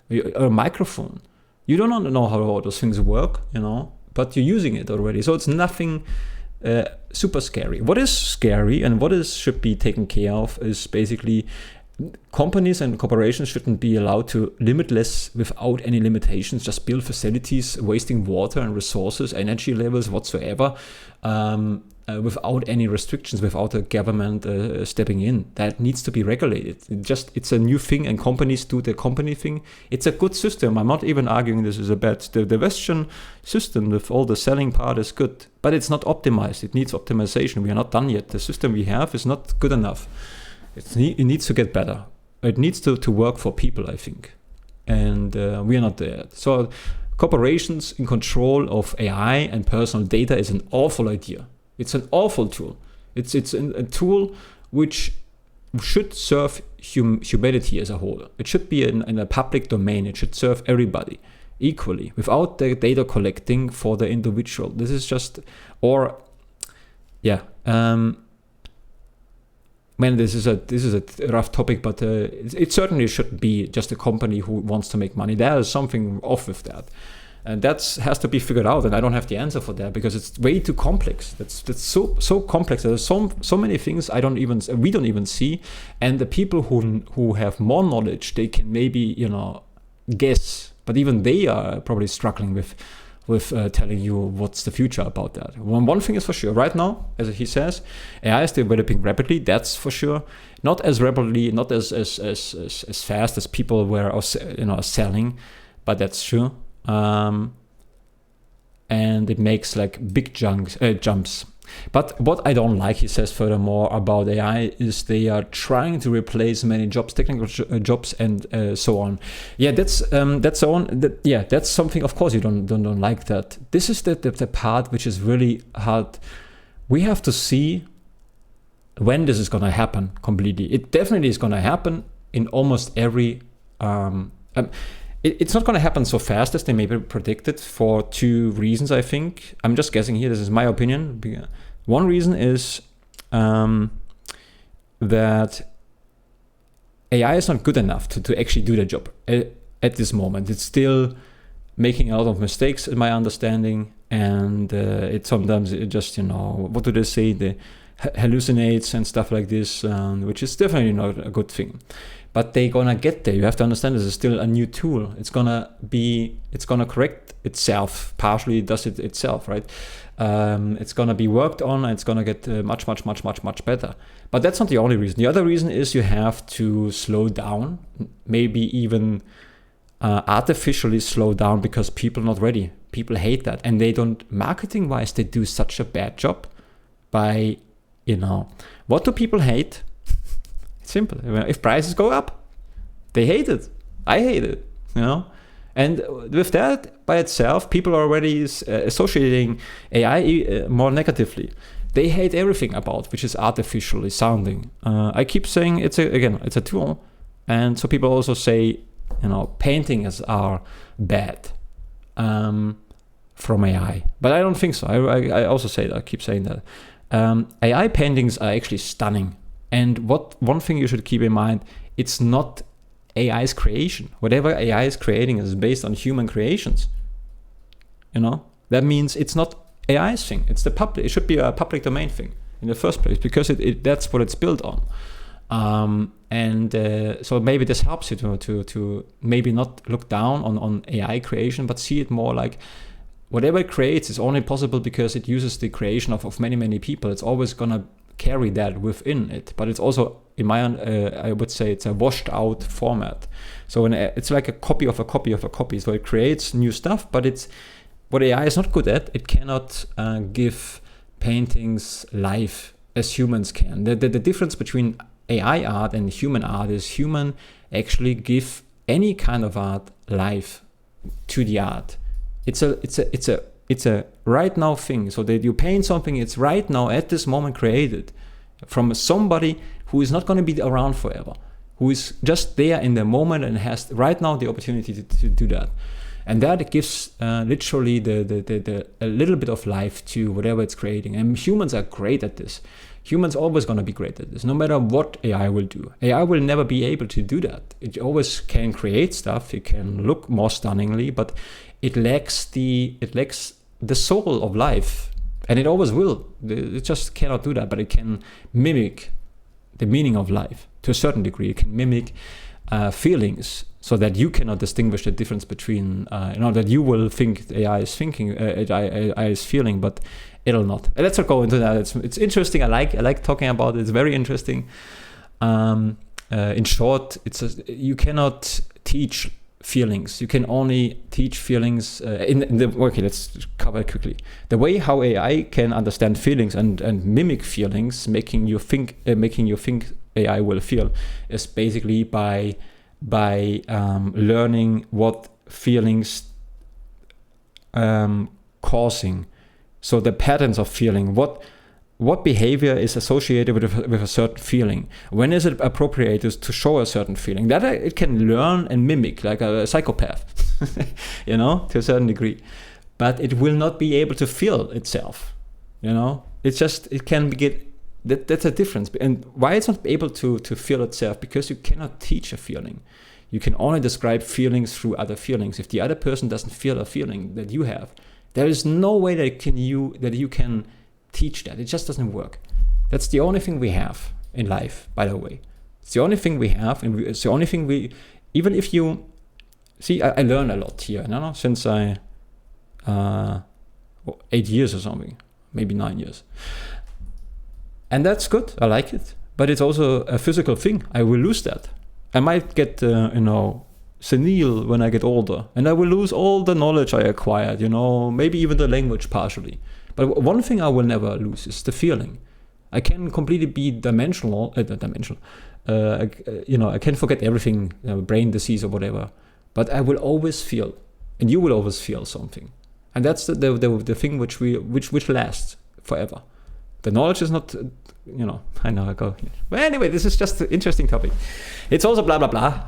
a microphone. You don't know how all those things work, you know, but you're using it already. So it's nothing super scary. What is scary and what should be taken care of is basically companies and corporations shouldn't be allowed to limitless without any limitations, just build facilities, wasting water and resources, energy levels whatsoever, without any restrictions, without the government stepping in. That needs to be regulated. It's a new thing, and companies do the company thing. It's a good system. I'm not even arguing this is a bad. The Western system with all the selling part is good, but it's not optimized. It needs optimization. We are not done yet. The system we have is not good enough. It needs to get better. It needs to work for people, I think, and we are not there yet. So corporations in control of AI and personal data is an awful idea. It's an awful tool. It's a tool which should serve humanity as a whole. It should be in a public domain. It should serve everybody equally without the data collecting for the individual. This is just, man, this is a rough topic, but it certainly shouldn't be just a company who wants to make money. There is something off with that. And that has to be figured out, and I don't have the answer for that because it's way too complex. That's so complex. There's so many things we don't even see, and the people who have more knowledge, they can maybe guess, but even they are probably struggling with telling you what's the future about that. One thing is for sure. Right now, as he says, AI is developing rapidly. That's for sure. Not as rapidly, not as fast as people were selling, but that's true. And it makes like big jumps. But what I don't like, he says furthermore about AI, is they are trying to replace many jobs, technical jobs, and so on. Yeah, that's something. Of course, you don't like that. This is the part which is really hard. We have to see when this is going to happen completely. It definitely is going to happen in almost every. It's not going to happen so fast as they maybe predicted for two reasons, I think. I'm just guessing here. This is my opinion. One reason is that AI is not good enough to actually do the job at this moment. It's still making a lot of mistakes, in my understanding. And it sometimes just, what do they say? They hallucinates and stuff like this, which is definitely not a good thing. But they're gonna get there. You have to understand this is still a new tool. It's gonna correct itself, partially does it itself, right? It's gonna be worked on, and it's gonna get much better. But that's not the only reason. The other reason is you have to slow down, maybe even artificially slow down, because people are not ready. People hate that, and they don't, marketing wise, they do such a bad job by, what do people hate? Simple. If prices go up, they hate it. I hate it, And with that by itself, people are already associating AI more negatively. They hate everything about which is artificially sounding. I keep saying it's a tool, and so people also say, paintings are bad from AI, but I don't think so. I also say that. I keep saying that AI paintings are actually stunning. And one thing you should keep in mind, it's not AI's creation. Whatever AI is creating is based on human creations. That means it's not AI's thing. It's it should be a public domain thing in the first place, because that's what it's built on. So maybe this helps you to maybe not look down on AI creation, but see it more like whatever it creates is only possible because it uses the creation of many people. It's always gonna carry that within it, but it's also, in my I would say, it's a washed out format. So it's like a copy of a copy of a copy. So it creates new stuff, but it's what AI is not good at. It cannot give paintings life as humans can. The difference between AI art and human art is human actually give any kind of art life to the art. It's a right now thing. So that you paint something, it's right now at this moment created from somebody who is not going to be around forever, who is just there in the moment and has right now the opportunity to do that. And that gives literally a little bit of life to whatever it's creating. And humans are great at this. Humans always going to be great at this, no matter what AI will do. AI will never be able to do that. It always can create stuff. It can look more stunningly, but it lacks the soul of life, and it always will. It just cannot do that, but it can mimic the meaning of life to a certain degree. It can mimic feelings, so that you cannot distinguish the difference between, that you will think AI is thinking, AI is feeling, but it'll not. Let's not go into that. It's interesting. I like talking about it. It's very interesting. In short, you cannot teach feelings. You can only teach feelings okay, let's cover it quickly. The way how AI can understand feelings and mimic feelings, making you think AI will feel, is basically by learning what feelings causing. So the patterns of feeling, what behavior is associated with a certain feeling? When is it appropriate to show a certain feeling? That it can learn and mimic like a psychopath, to a certain degree. But it will not be able to feel itself, it can get, that's a difference. And why it's not able to feel itself? Because you cannot teach a feeling. You can only describe feelings through other feelings. If the other person doesn't feel a feeling that you have, there is no way that you can teach that. It just doesn't work. That's the only thing we have in life, by the way. It's the only thing we have, and it's the only thing even if you see, I learn a lot here, since 8 years or something, maybe 9 years. And that's good. I like it. But it's also a physical thing. I will lose that. I might get, senile when I get older, and I will lose all the knowledge I acquired, maybe even the language partially. But one thing I will never lose is the feeling. I can completely be dimensional. I can forget everything, brain disease or whatever, but I will always feel, and you will always feel something. And that's the thing which lasts forever. The knowledge is not, I know I go. But anyway, this is just an interesting topic. It's also blah, blah, blah,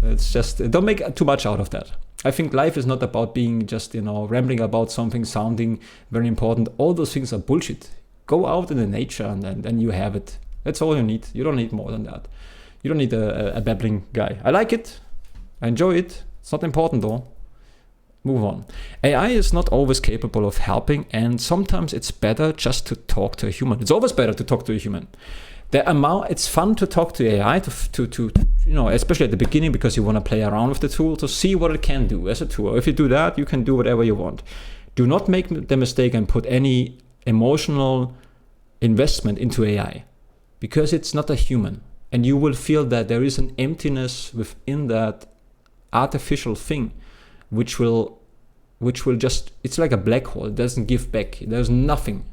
It's just, don't make too much out of that. I think life is not about being just, rambling about something, sounding very important. All those things are bullshit. Go out in the nature and then you have it. That's all you need. You don't need more than that. You don't need a babbling guy. I like it. I enjoy it. It's not important though. Move on. AI is not always capable of helping, and sometimes it's better just to talk to a human. It's always better to talk to a human. It's fun to talk to AI, to especially at the beginning, because you want to play around with the tool to see what it can do as a tool. If you do that, you can do whatever you want. Do not make the mistake and put any emotional investment into AI, because it's not a human, and you will feel that there is an emptiness within that artificial thing, which will just, it's like a black hole. It doesn't give back. There's nothing.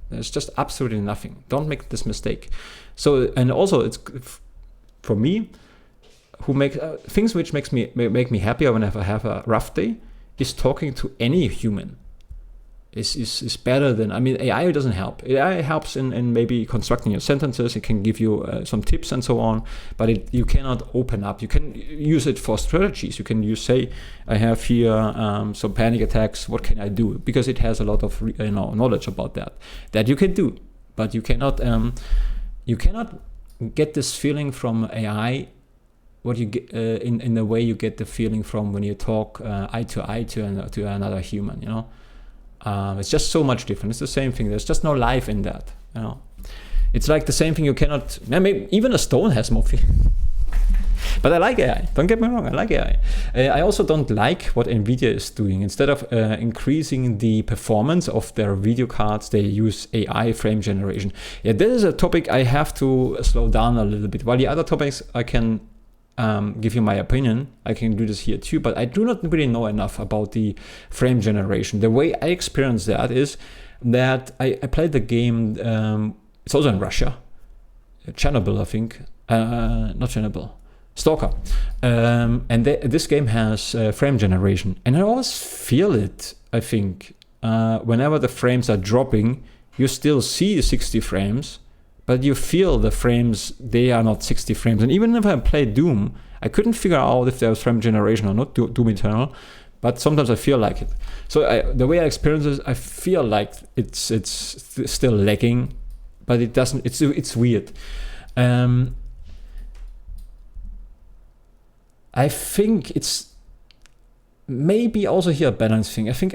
There's just absolutely nothing. Don't make this mistake. So, and also it's for me, who make things which make me happier whenever I have a rough day, is talking to any human. Is better than, AI doesn't help. AI helps in maybe constructing your sentences. It can give you some tips and so on, but you cannot open up. You can use it for strategies. You can say, I have here some panic attacks. What can I do? Because it has a lot of knowledge about that you can do, but you cannot get this feeling from AI. What you get in the way you get the feeling from when you talk eye to eye to another human. It's just so much different. It's the same thing. There's just no life in that. It's like the same thing. You cannot. Maybe even a stone has more feeling. But I like AI. Don't get me wrong. I like AI. I also don't like what Nvidia is doing. Instead of increasing the performance of their video cards, they use AI frame generation. Yeah, this is a topic I have to slow down a little bit. While the other topics I can give you my opinion. I can do this here too, but I do not really know enough about the frame generation. The way I experience that is that I played the game, it's also in Russia, Chernobyl, I think, not Chernobyl, Stalker. And this game has frame generation, and I always feel it, I think, whenever the frames are dropping, you still see 60 frames, but you feel the frames, they are not 60 frames. And even if I played Doom, I couldn't figure out if there was frame generation or not, Doom Eternal, but sometimes I feel like it. So the way I experience it, I feel like it's still lagging but it doesn't. It's weird. I think it's maybe also here a balance thing. I think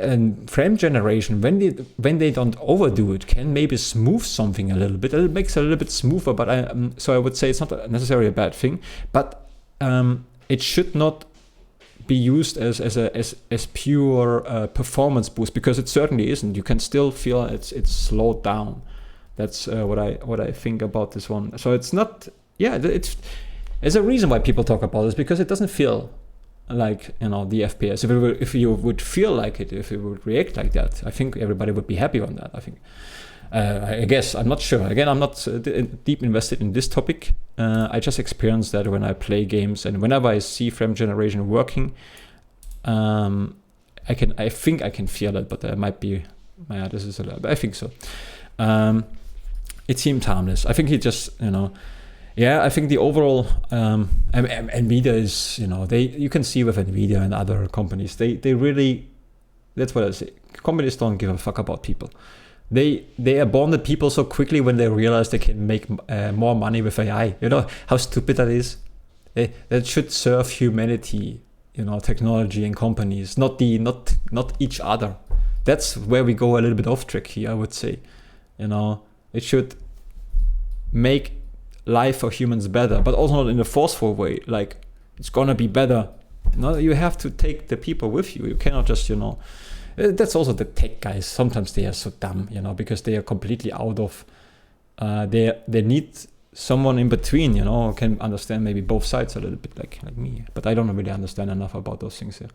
frame generation, when they don't overdo it, can maybe smooth something a little bit. It makes it a little bit smoother, but so I would say it's not necessarily a bad thing. But it should not be used as pure performance boost, because it certainly isn't. You can still feel it's slowed down. That's what I think about this one. So it's not. Yeah, there's a reason why people talk about this, because it doesn't feel like, the FPS. If you would feel like it, if it would react like that, I think everybody would be happy on that. I think. I guess I'm not sure. Again, I'm not deep invested in this topic. I just experience that when I play games, and whenever I see frame generation working, I think I can feel it, but there might be. Yeah, this is a little. I think so. It seemed harmless. I think he just, Yeah, I think the overall NVIDIA is, you can see with NVIDIA and other companies, they really, that's what I say. Companies don't give a fuck about people. They abandon people so quickly when they realize they can make more money with AI. You know how stupid that is? That should serve humanity, technology and companies, not each other. That's where we go a little bit off track here, I would say. It should make life for humans better, but also not in a forceful way. Like, it's gonna be better. You have to take the people with you. You cannot just, That's also the tech guys. Sometimes they are so dumb, because they are completely out of. They need someone in between, who can understand maybe both sides a little bit, like me. But I don't really understand enough about those things here.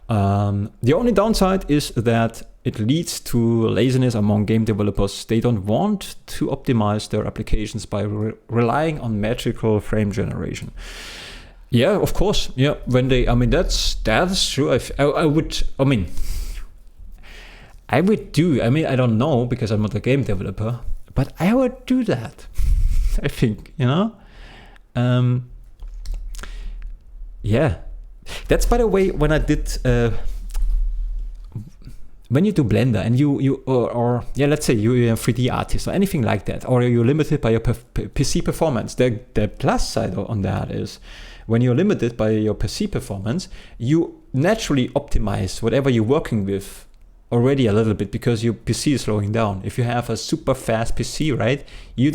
The only downside is that it leads to laziness among game developers. They don't want to optimize their applications by relying on magical frame generation. Yeah, of course. Yeah, that's true. I would do. I don't know, because I'm not a game developer, but I would do that. I think, yeah. That's, by the way, when I did, when you do Blender and let's say you're a 3D artist or anything like that, or you're limited by your PC performance. The plus side on that is, when you're limited by your PC performance, you naturally optimize whatever you're working with already a little bit, because your PC is slowing down. If you have a super fast PC, right, you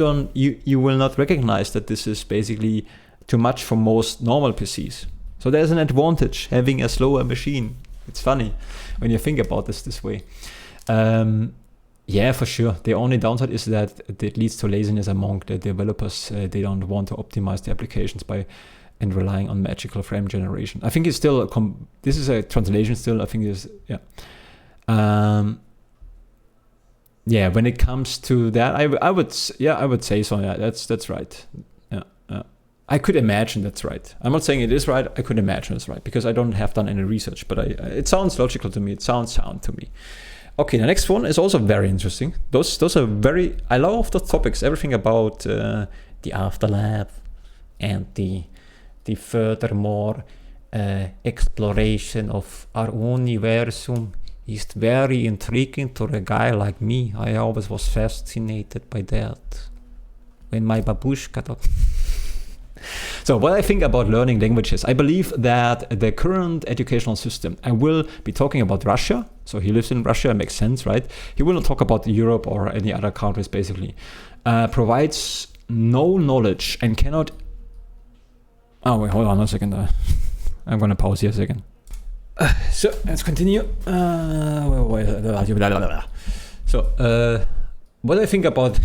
will not recognize that this is basically too much for most normal PCs. So there's an advantage having a slower machine. It's funny when you think about this way. Yeah, for sure. The only downside is that it leads to laziness among the developers. They don't want to optimize the applications and relying on magical frame generation. I think it's still this is a translation still. I think it's yeah. When it comes to that, I would say so. Yeah, that's right. I could imagine that's right. I'm not saying it is right. I could imagine it's right, because I don't have done any research, but it sounds logical to me. It sounds sound to me. Okay, the next one is also very interesting. Those are I love the topics. Everything about the afterlife and the furthermore exploration of our universum is very intriguing to a guy like me. I always was fascinated by that. When my babushka. So what I think about learning languages, I believe that the current educational system, I will be talking about Russia. So he lives in Russia, it makes sense, right? He will not talk about Europe or any other countries, basically. Provides no knowledge and cannot... Oh, wait, hold on a second. I'm going to pause here a second. So let's continue. So what I think about...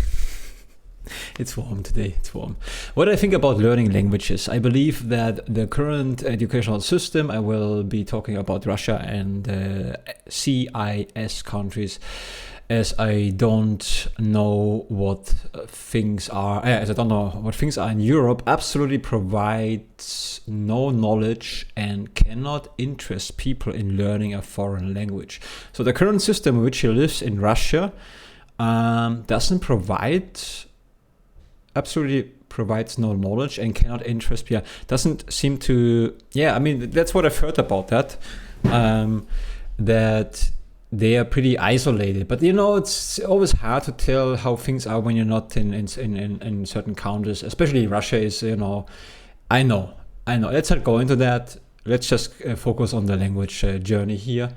It's warm today, it's warm. What I think about learning languages, I believe that the current educational system, I will be talking about Russia and CIS countries, as I don't know what things are, in Europe, absolutely provides no knowledge and cannot interest people in learning a foreign language. So the current system in which he lives in Russia doesn't absolutely provides no knowledge and cannot interest. Yeah, doesn't seem to. Yeah, that's what I've heard about that. That they are pretty isolated. But you know, it's always hard to tell how things are when you're not in certain countries. Especially Russia is, you know, I know. Let's not go into that. Let's just focus on the language journey here.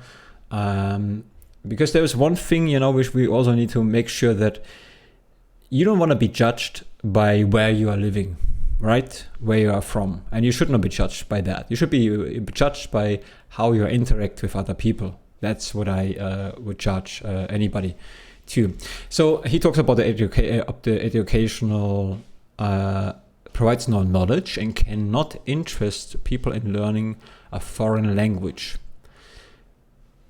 Because there is one thing, you know, which we also need to make sure that you don't want to be judged by where you are living, right? Where you are from. And you should not be judged by that. You should be judged by how you interact with other people. That's what I would judge anybody to. So he talks about the educational provides no knowledge and cannot interest people in learning a foreign language.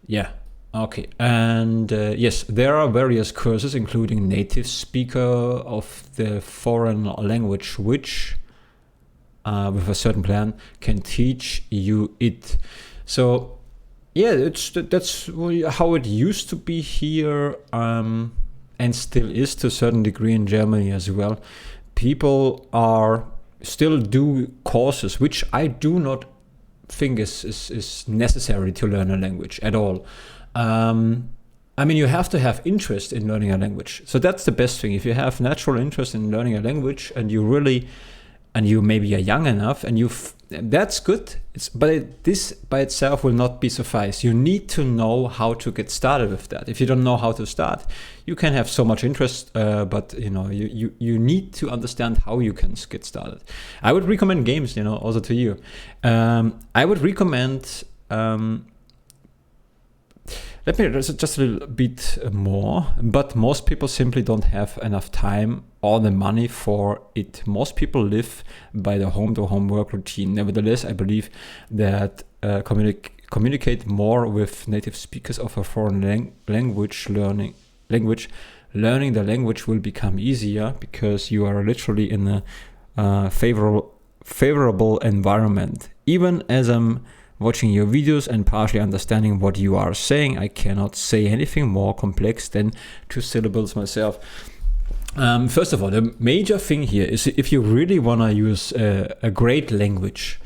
Yeah. Okay, and yes, there are various courses, including native speaker of the foreign language, which, with a certain plan, can teach you it. So, yeah, that's how it used to be here, and still is to a certain degree in Germany as well. People are still do courses, which I do not think is necessary to learn a language at all. I mean, you have to have interest in learning a language. So that's the best thing. If you have natural interest in learning a language and you maybe are young enough and that's good. But this by itself will not be suffice. You need to know how to get started with that. If you don't know how to start, you can have so much interest, but you know, you need to understand how you can get started. I would recommend games, you know, also to you. I would recommend, let me just a little bit more, but most people simply don't have enough time or the money for it. Most people live by the home-to-home work routine. Nevertheless, I believe that communicate more with native speakers of a foreign language. Learning the language will become easier because you are literally in a favorable environment. Even as I'm watching your videos and partially understanding what you are saying, I cannot say anything more complex than 2 syllables myself. First of all, the major thing here is if you really want to use a great language,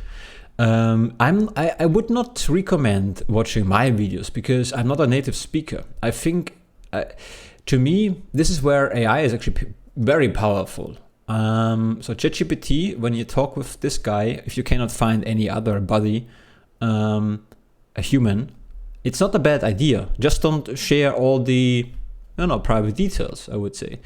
I would not recommend watching my videos because I'm not a native speaker. I think, to me, this is where AI is actually very powerful. So ChatGPT, when you talk with this guy, if you cannot find any other buddy, a human, it's not a bad idea. Just don't share all the private details, I would say.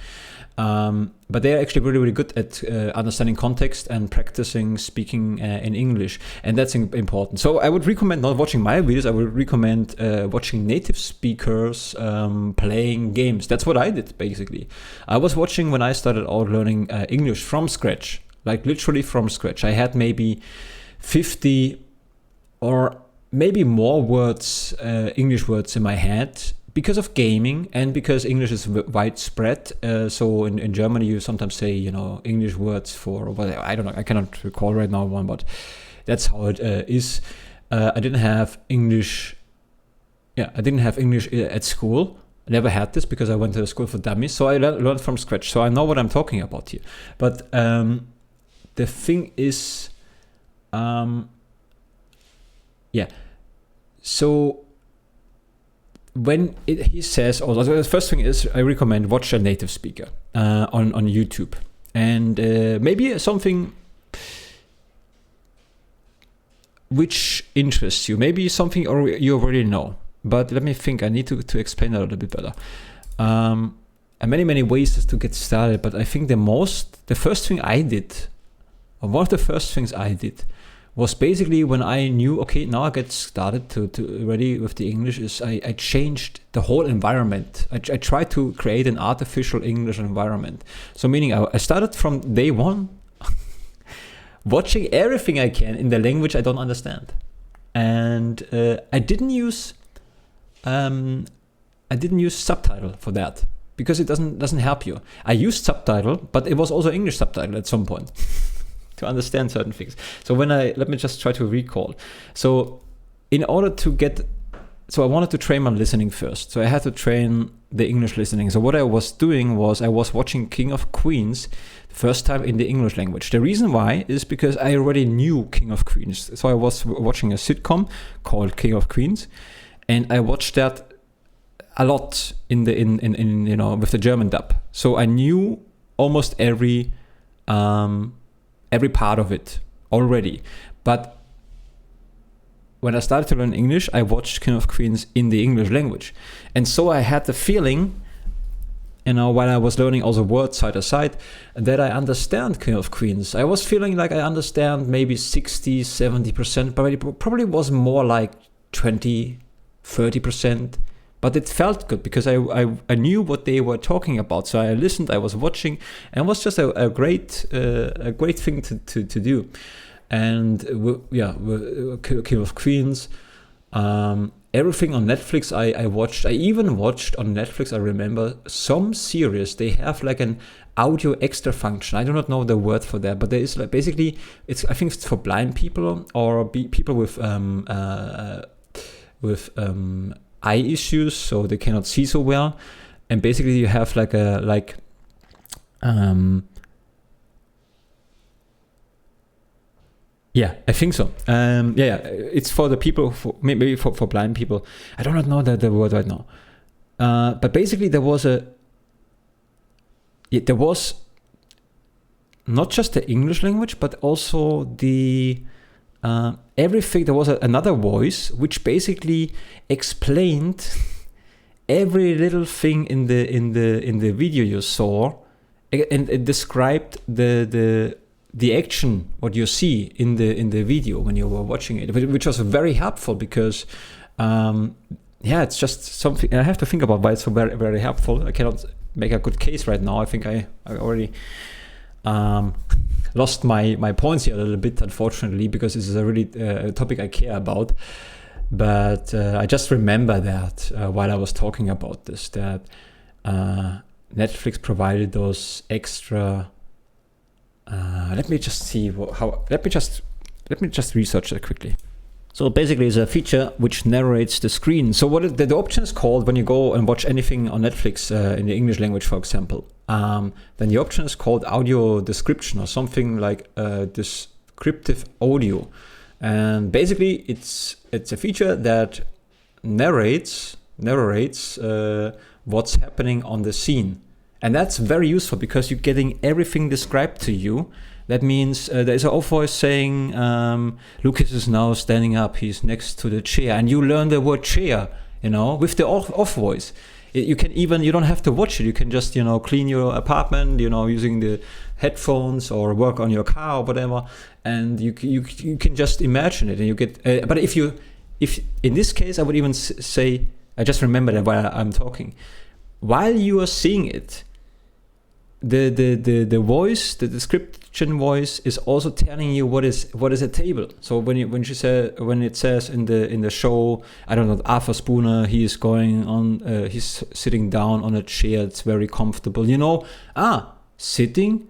But they're actually really, really good at understanding context and practicing speaking in English. And that's important. So I would recommend not watching my videos. I would recommend watching native speakers playing games. That's what I did, basically. I was watching when I started out learning English from scratch, like literally from scratch. I had maybe 50 or maybe more words, English words in my head because of gaming and because English is widespread. So in Germany, you sometimes say, English words for, well, I don't know, I cannot recall right now one, but that's how it is. I didn't have English. Yeah, I didn't have English at school. I never had this because I went to a school for dummies. So I learned from scratch. So I know what I'm talking about here. But the thing is, yeah. So when he says, the first thing is I recommend watch a native speaker on YouTube, and maybe something which interests you, maybe something you already know. But let me think. I need to explain that a little bit better. And many ways to get started. But I think the first thing I did, or one of the first things I did, was basically when I knew, okay, now I get started to ready with the English, is I changed the whole environment. I tried to create an artificial English environment. So meaning I started from day one watching everything I can in the language I don't understand. And I didn't use subtitle for that because it doesn't help you. I used subtitle, but it was also English subtitle at some point. To understand certain things. So let me just try to recall. So in order to I wanted to train my listening first. So I had to train the English listening. So what I was doing was I was watching King of Queens first time in the English language. The reason why is because I already knew King of Queens. So I was watching a sitcom called King of Queens, and I watched that a lot in with the German dub. So I knew almost every part of it already. But when I started to learn English, I watched King of Queens in the English language. And so I had the feeling, while I was learning also words side to side, that I understand King of Queens. I was feeling like I understand maybe 60, 70%, but it probably was more like 20, 30%. But it felt good because I knew what they were talking about. So I listened, I was watching, and it was just a great thing to do. And King of Queens, everything on Netflix I watched. I even watched on Netflix, I remember, some series. They have like an audio extra function. I do not know the word for that, but there is like basically, I think it's for blind people or people with eye issues, so they cannot see so well. And basically you have yeah, I think so. It's for the people, maybe for blind people. I do not know the word right now. But basically there was not just the English language, but also the everything. There was another voice which basically explained every little thing in the video you saw, and it described the action what you see in the video when you were watching it, which was very helpful because it's just something, and I have to think about why it's so very, very helpful. I cannot make a good case right now. I think I already lost my points here a little bit, unfortunately, because this is a really topic I care about. But I just remember that while I was talking about this, that Netflix provided those extra. Let me just see let me just research that quickly. So basically it's a feature which narrates the screen. So what the option is called when you go and watch anything on Netflix in the English language, for example, then the option is called audio description or something like descriptive audio. And basically it's a feature that narrates what's happening on the scene. And that's very useful because you're getting everything described to you. That means there's an off voice saying, Lucas is now standing up, he's next to the chair. And you learn the word chair, with the off voice. You don't have to watch it. You can just, clean your apartment, using the headphones or work on your car or whatever. And you can just imagine it and you get, but if in this case, I would even say, I just remember that while I'm talking, while you are seeing it, the voice, the description voice, is also telling you what is a table. So when it says in the show, I don't know, Arthur Spooner, he's sitting down on a chair, it's very comfortable. Sitting.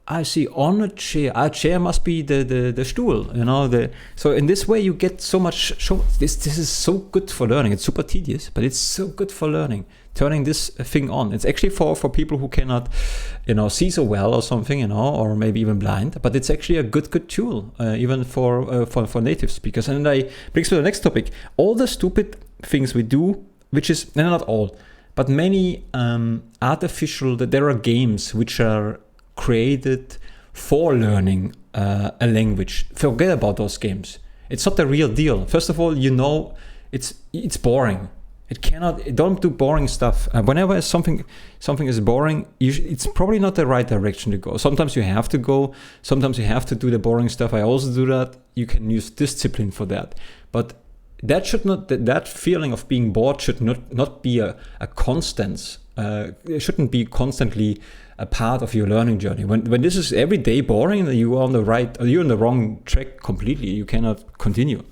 I see, on a chair. A chair must be the stool. So in this way you get so much. This is so good for learning. It's super tedious, but it's so good for learning. Turning this thing on. It's actually for people who cannot, see so well or something, or maybe even blind. But it's actually a good tool, even for native speakers. And that brings me to the next topic. All the stupid things we do, which is not all, but many artificial. There are games which are created for learning a language. Forget about those games. It's not the real deal. First of all, it's boring. Don't do boring stuff. Whenever something is boring, it's probably not the right direction to go. Sometimes you have to go. Sometimes you have to do the boring stuff. I also do that. You can use discipline for that. But that feeling of being bored should not be a constant. It shouldn't be constantly a part of your learning journey. When this is every day boring, you're on the wrong track completely. You cannot continue.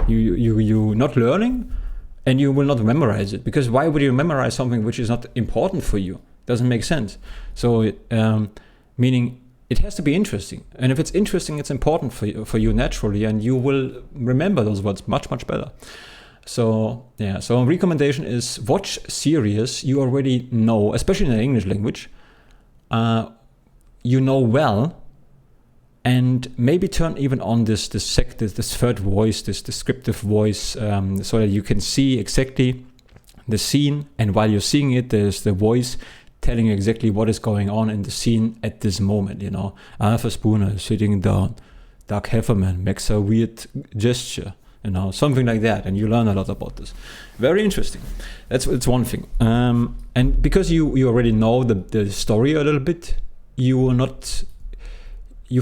You're not learning, and you will not memorize it, because why would you memorize something which is not important for you? Doesn't make sense. So meaning it has to be interesting, and if it's interesting, it's important for you naturally, and you will remember those words much better. So a recommendation is watch series you already know, especially in the English language. Well, and maybe turn even on this third voice, this descriptive voice, so that you can see exactly the scene, and while you're seeing it, there's the voice telling you exactly what is going on in the scene at this moment, you know. Arthur Spooner is sitting down. Doug Heffernan makes a weird gesture, you know, something like that, and you learn a lot about this. Very interesting. It's one thing. And because you already know the story a little bit, you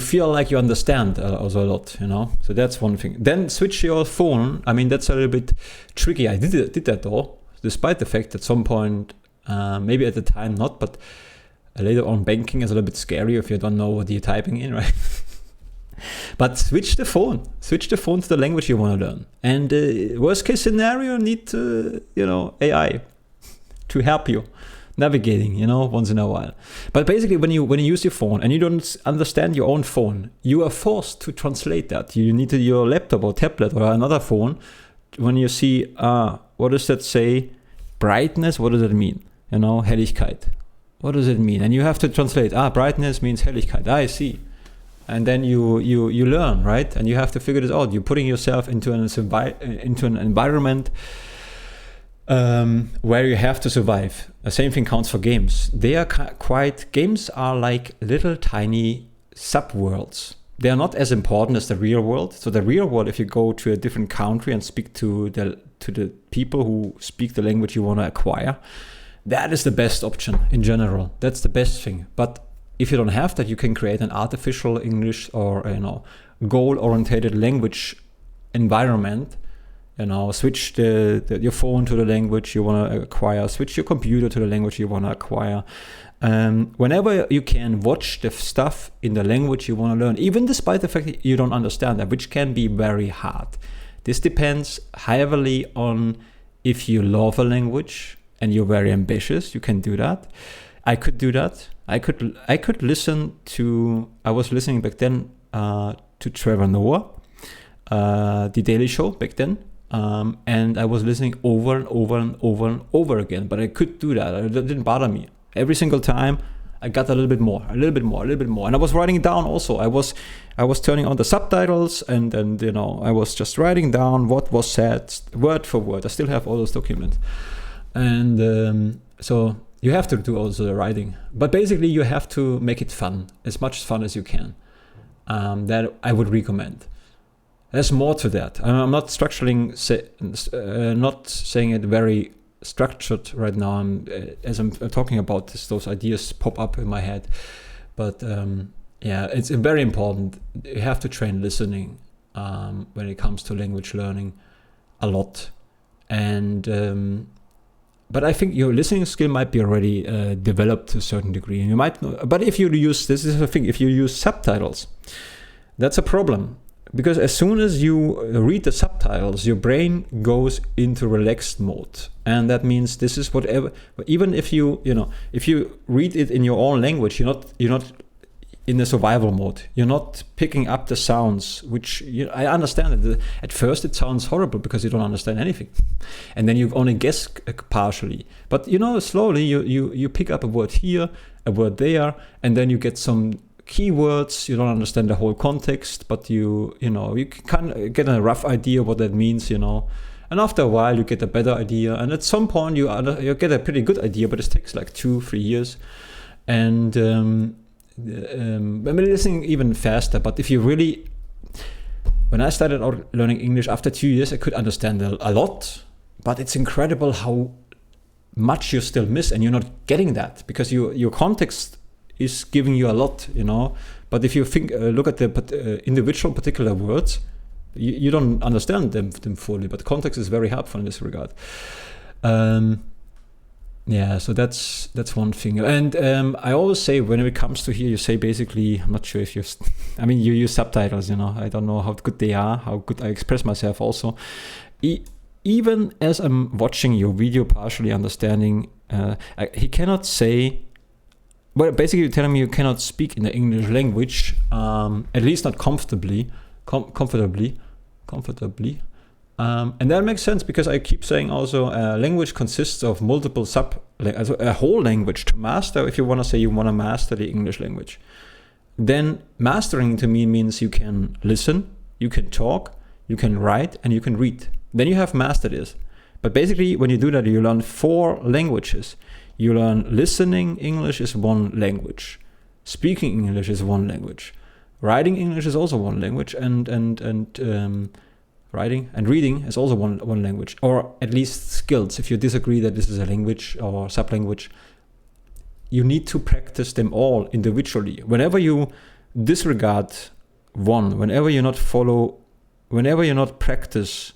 feel like you understand also a lot, you know. So that's one thing. Then switch your phone. I mean, that's a little bit tricky. I did that though, despite the fact at some point, maybe at the time not, but later on, banking is a little bit scary if you don't know what you're typing in, right? But switch the phone to the language you want to learn. And worst case scenario, need AI to help you navigating, you know, once in a while. But basically, when you use your phone and you don't understand your own phone, you are forced to translate that. You need your laptop or tablet or another phone. When you see, what does that say? Brightness, what does it mean? You know, Helligkeit. What does it mean? And you have to translate. Brightness means Helligkeit. I see. And then you learn, right? And you have to figure this out. You're putting yourself into an environment where you have to survive. The same thing counts for games. They are games are like little tiny sub-worlds. They are not as important as the real world. So the real world, if you go to a different country and speak to the people who speak the language you want to acquire, that is the best option in general. That's the best thing. But if you don't have that, you can create an artificial English or, goal-oriented language environment. You know, switch your phone to the language you want to acquire, switch your computer to the language you want to acquire. Whenever you can, watch the stuff in the language you want to learn, even despite the fact that you don't understand that, which can be very hard. This depends heavily on if you love a language and you're very ambitious, you can do that. I could do that. I could listen to, I was listening back then to Trevor Noah, The Daily Show back then. And I was listening over and over and over and over again, but I could do that. It didn't bother me. Every single time I got a little bit more. And I was writing it down also. I was turning on the subtitles and I was just writing down what was said word for word. I still have all those documents. And so you have to do also the writing. But basically you have to make it fun, as much fun as you can. That I would recommend. There's more to that. I'm not not saying it very structured right now. As I'm talking about this, those ideas pop up in my head. But it's very important. You have to train listening when it comes to language learning a lot. And but I think your listening skill might be already developed to a certain degree. And you might know, but if you use, this is the thing, if you use subtitles, that's a problem. Because as soon as you read the subtitles, your brain goes into relaxed mode. And that means this is whatever, even if you read it in your own language, you're not in the survival mode. You're not picking up the sounds, which I understand it. At first it sounds horrible because you don't understand anything. And then you only guess partially. But slowly you pick up a word here, a word there, and then you get some keywords. You don't understand the whole context, but you can kind of get a rough idea what that means, and after a while you get a better idea, and at some point you get a pretty good idea, but it takes like 2-3 years. And I'm listening even faster. But if you really, when I started out learning English after 2 years, I could understand a lot, but it's incredible how much you still miss, and you're not getting that because your context is giving you a lot, but if you look at the individual particular words, you don't understand them fully, but context is very helpful in this regard. So that's one thing. And I always say, when it comes to here, you say basically, I'm not sure if you use subtitles, I don't know how good they are, how good I express myself also. Even as I'm watching your video, partially understanding, he cannot say, well, basically you're telling me you cannot speak in the English language, at least not comfortably. And that makes sense because I keep saying also language consists of multiple a whole language to master. If you want to say you want to master the English language, then mastering to me means you can listen, you can talk, you can write, and you can read. Then you have mastered this. But basically, when you do that, you learn 4 languages. You learn listening English is one language. Speaking English is one language. Writing English is also one language, and writing and reading is also one language, or at least skills. If you disagree that this is a language or sub-language, you need to practice them all individually. Whenever you disregard one, whenever you not practice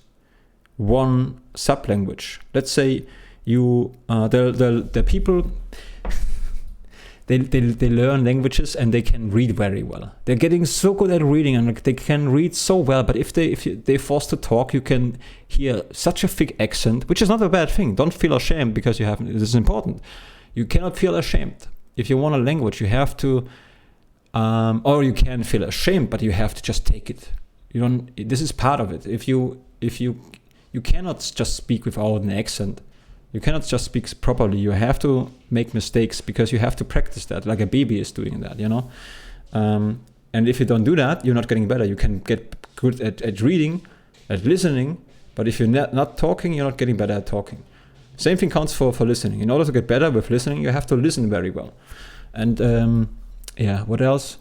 one sub-language, let's say the people, they learn languages and they can read very well. They're getting so good at reading and they can read so well. But if they're forced to talk, you can hear such a thick accent, which is not a bad thing. Don't feel ashamed because you haven't. This is important. You cannot feel ashamed. If you want a language, you have to, or you can feel ashamed, but you have to just take it. You don't. This is part of it. If you cannot just speak without an accent. You cannot just speak properly. You have to make mistakes because you have to practice that, like a baby is doing that, And if you don't do that, you're not getting better. You can get good at reading, at listening, but if you're not talking, you're not getting better at talking. Same thing counts for listening. In order to get better with listening, you have to listen very well. And what else?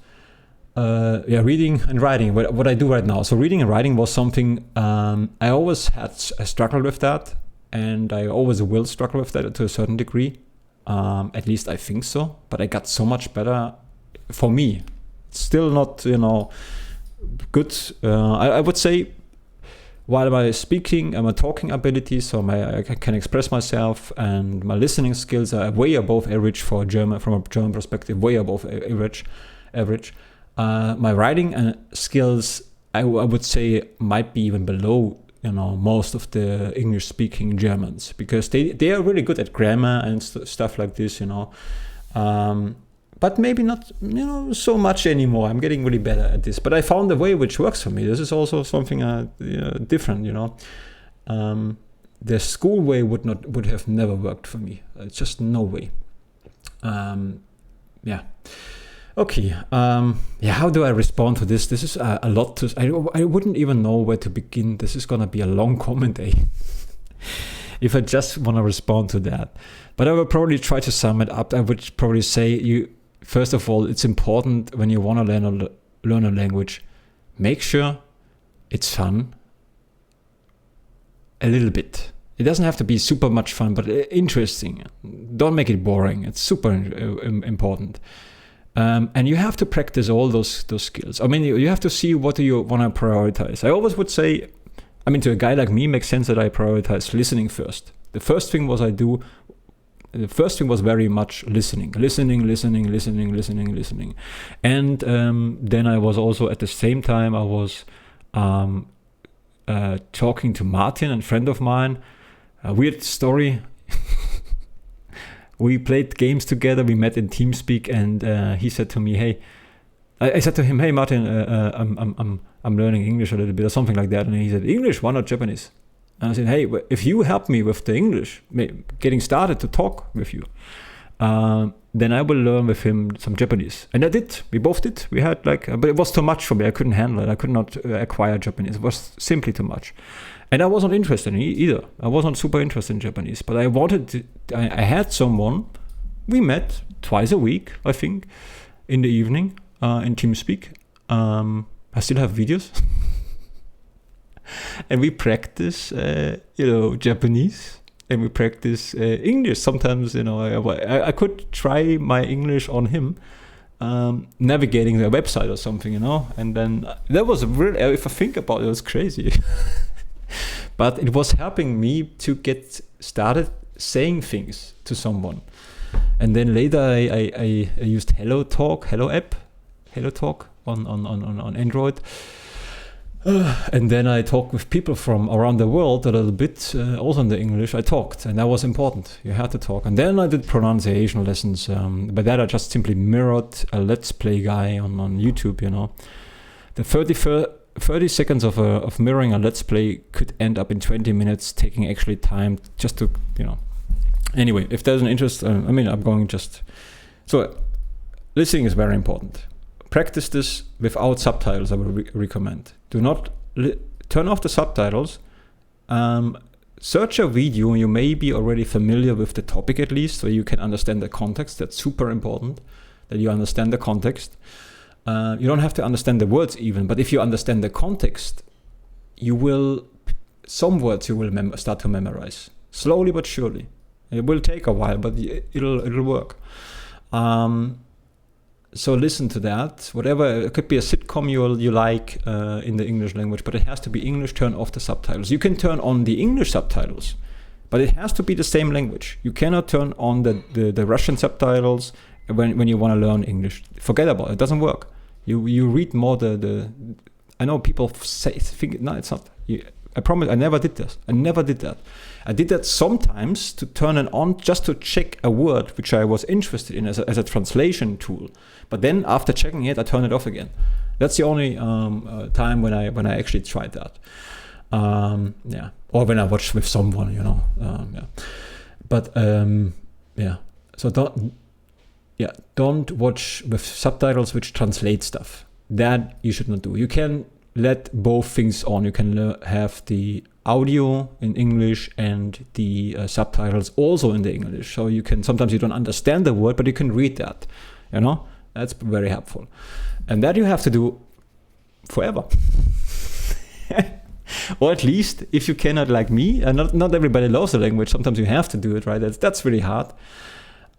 Reading and writing. What I do right now. So reading and writing was something I always had a struggle with that. And I always will struggle with that to a certain degree. At least I think so. But I got so much better for me. It's still not, good. I would say while my speaking and my talking abilities, so I can express myself, and my listening skills are way above average from a German perspective, way above average. My writing skills, I would say, might be even below most of the English-speaking Germans, because they are really good at grammar and stuff like this, but maybe not, so much anymore. I'm getting really better at this, but I found a way which works for me. This is also something different, The school way would have never worked for me. It's just no way. Okay, how do I respond to this? This is a lot to... I wouldn't even know where to begin. This is going to be a long comment, if I just want to respond to that. But I will probably try to sum it up. I would probably say, first of all, it's important when you want to learn a language, make sure it's fun a little bit. It doesn't have to be super much fun, but interesting. Don't make it boring. It's super important. And you have to practice all those skills. I mean, you have to see what do you want to prioritize. I always would say, to a guy like me, it makes sense that I prioritize listening first. The first thing was very much listening. And then I was also, at the same time, I was talking to Martin, a friend of mine. A weird story. We played games together. We met in TeamSpeak, and he said to me, "Hey," I said to him, "Hey, Martin, I'm learning English a little bit," or something like that. And he said, "English? Why not Japanese?" And I said, "Hey, if you help me with the English, getting started to talk with you, then I will learn with him some Japanese." And I did. We both did. We had but it was too much for me. I couldn't handle it. I could not acquire Japanese. It was simply too much. And I wasn't interested in it either. I wasn't super interested in Japanese, but I had someone. We met twice a week, I think, in the evening in TeamSpeak. I still have videos. And we practice, Japanese, and we practice English. Sometimes, I could try my English on him, navigating their website or something, And then that was really, if I think about it, it was crazy. But it was helping me to get started saying things to someone. And then later I used Hello Talk on Android. And then I talked with people from around the world a little bit, also in the English. I talked, and that was important. You had to talk. And then I did pronunciation lessons. By that I just simply mirrored a Let's Play guy on YouTube, The 30 seconds of mirroring a Let's Play could end up in 20 minutes, taking actually time just to, Anyway, if there's an interest, I'm going just... So, listening is very important. Practice this without subtitles, I would recommend. Do not turn off the subtitles. search a video. You may be already familiar with the topic at least, so you can understand the context. That's super important, that you understand the context. You don't have to understand the words even, but if you understand the context, some words you will start to memorize. Slowly but surely. It will take a while, but it'll work. So listen to that. Whatever, it could be a sitcom you like in the English language, but it has to be English. Turn off the subtitles. You can turn on the English subtitles, but it has to be the same language. You cannot turn on the Russian subtitles when you want to learn English. Forget about it. It doesn't work. You read more I know people think, no, it's not. I promise I never did this. I never did that. I did that sometimes to turn it on just to check a word which I was interested in as a translation tool. But then after checking it, I turn it off again. That's the only time when I actually tried that. Yeah, or when I watched with someone, yeah. But yeah, so don't watch with subtitles which translate stuff. That you should not do. You can let both things on. You can have the audio in English and the subtitles also in the English. So sometimes you don't understand the word, but you can read that. That's very helpful. And that you have to do forever. Or at least if you cannot, like me, and not everybody loves the language. Sometimes you have to do it, right? That's really hard.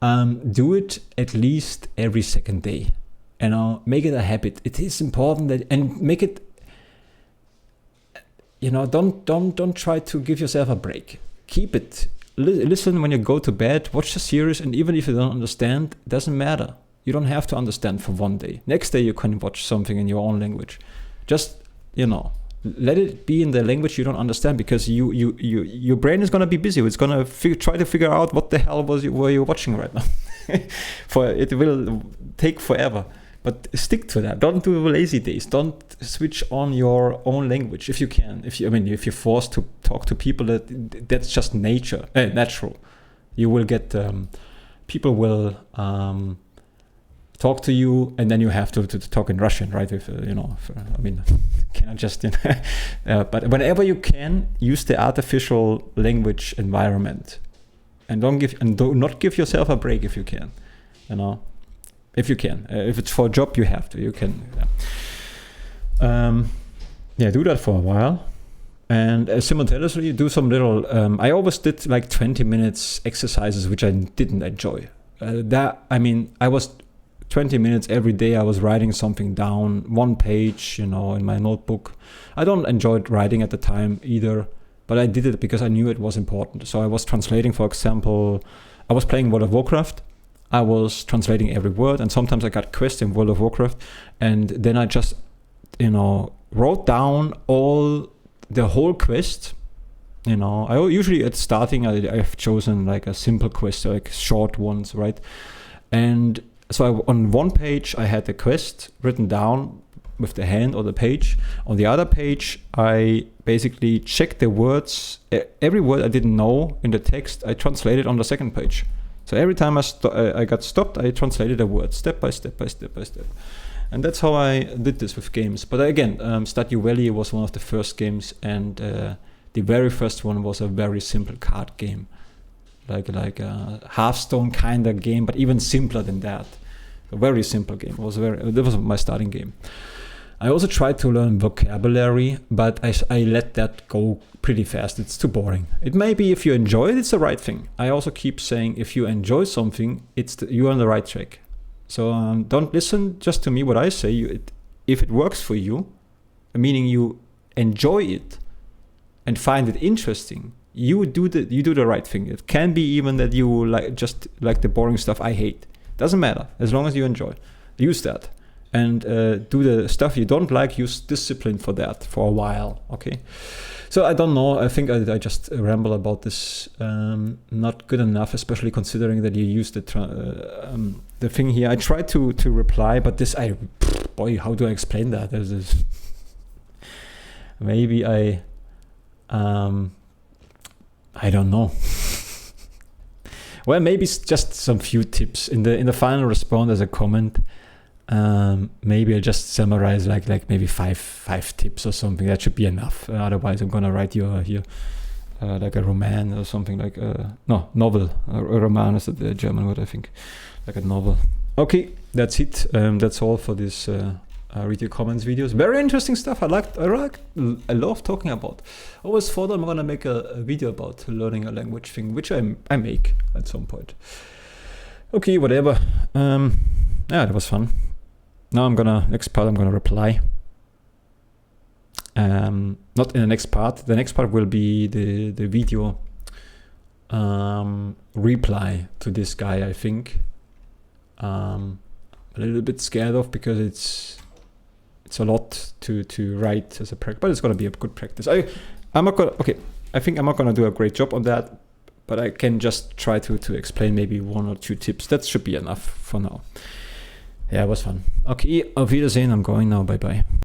Do it at least every second day. Make it a habit. It is important and make it. Don't try to give yourself a break. Keep it. Listen when you go to bed. Watch the series, and even if you don't understand, it doesn't matter. You don't have to understand for one day. Next day you can watch something in your own language. Just let it be in the language you don't understand, because your brain is gonna be busy. It's gonna try to figure out what the hell were you watching right now. It will take forever. But stick to that. Don't do lazy days. Don't switch on your own language if you can. If you're forced to talk to people, that's just natural. You will get people will talk to you, and then you have to talk in Russian, right? Cannot just. But whenever you can, use the artificial language environment, and do not give yourself a break if you can. If you can. If it's for a job, you have to. You can. Do that for a while. And simultaneously do some little... I always did like 20 minutes exercises, which I didn't enjoy. I was 20 minutes every day. I was writing something down, one page, in my notebook. I don't enjoy writing at the time either, but I did it because I knew it was important. So I was translating, for example, I was playing World of Warcraft. I was translating every word, and sometimes I got quests in World of Warcraft, and then I just, wrote down the whole quest. I usually at starting I've chosen like a simple quest, like short ones, right? And so on one page I had the quest written down with the hand or the page. On the other page, I basically checked the words. Every word I didn't know in the text, I translated on the second page. So every time I got stopped, I translated a word step by step by step by step. And that's how I did this with games. But again, Stardew Valley was one of the first games, and the very first one was a very simple card game. Like a Hearthstone kind of game, but even simpler than that. A very simple game. That was my starting game. I also tried to learn vocabulary, but I let that go pretty fast. It's too boring. It may be if you enjoy it, it's the right thing. I also keep saying if you enjoy something, you're on the right track. So don't listen just to me what I say. If it works for you, meaning you enjoy it and find it interesting, you do the right thing. It can be even that you like the boring stuff I hate. Doesn't matter, as long as you enjoy. Use that. And do the stuff you don't like, use discipline for that for a while, okay? So I don't know, I think I just ramble about this, not good enough, especially considering that you used the thing here. I tried to reply, but how do I explain that? Maybe I don't know. Well, maybe it's just some few tips. In the final response as a comment, maybe I just summarize like maybe five tips or something. That should be enough. Otherwise, I'm gonna write you here like a roman or something like no, novel. A roman is the German word, I think, like a novel. Okay, that's it. That's all for this read your comments videos. Very interesting stuff. I love talking about. I always thought I'm gonna make a video about learning a language thing, which I make at some point. Okay, whatever. Yeah, that was fun. Now next part I'm gonna reply. Not in the next part. The next part will be the video reply to this guy, I think. A little bit scared of, because it's a lot to write as a practice, but it's gonna be a good practice. I'm not gonna, okay, I think I'm not gonna do a great job on that, but I can just try to explain maybe 1 or 2 tips. That should be enough for now. Yeah, it was fun. Okay, auf Wiedersehen. I'm going now. Bye bye.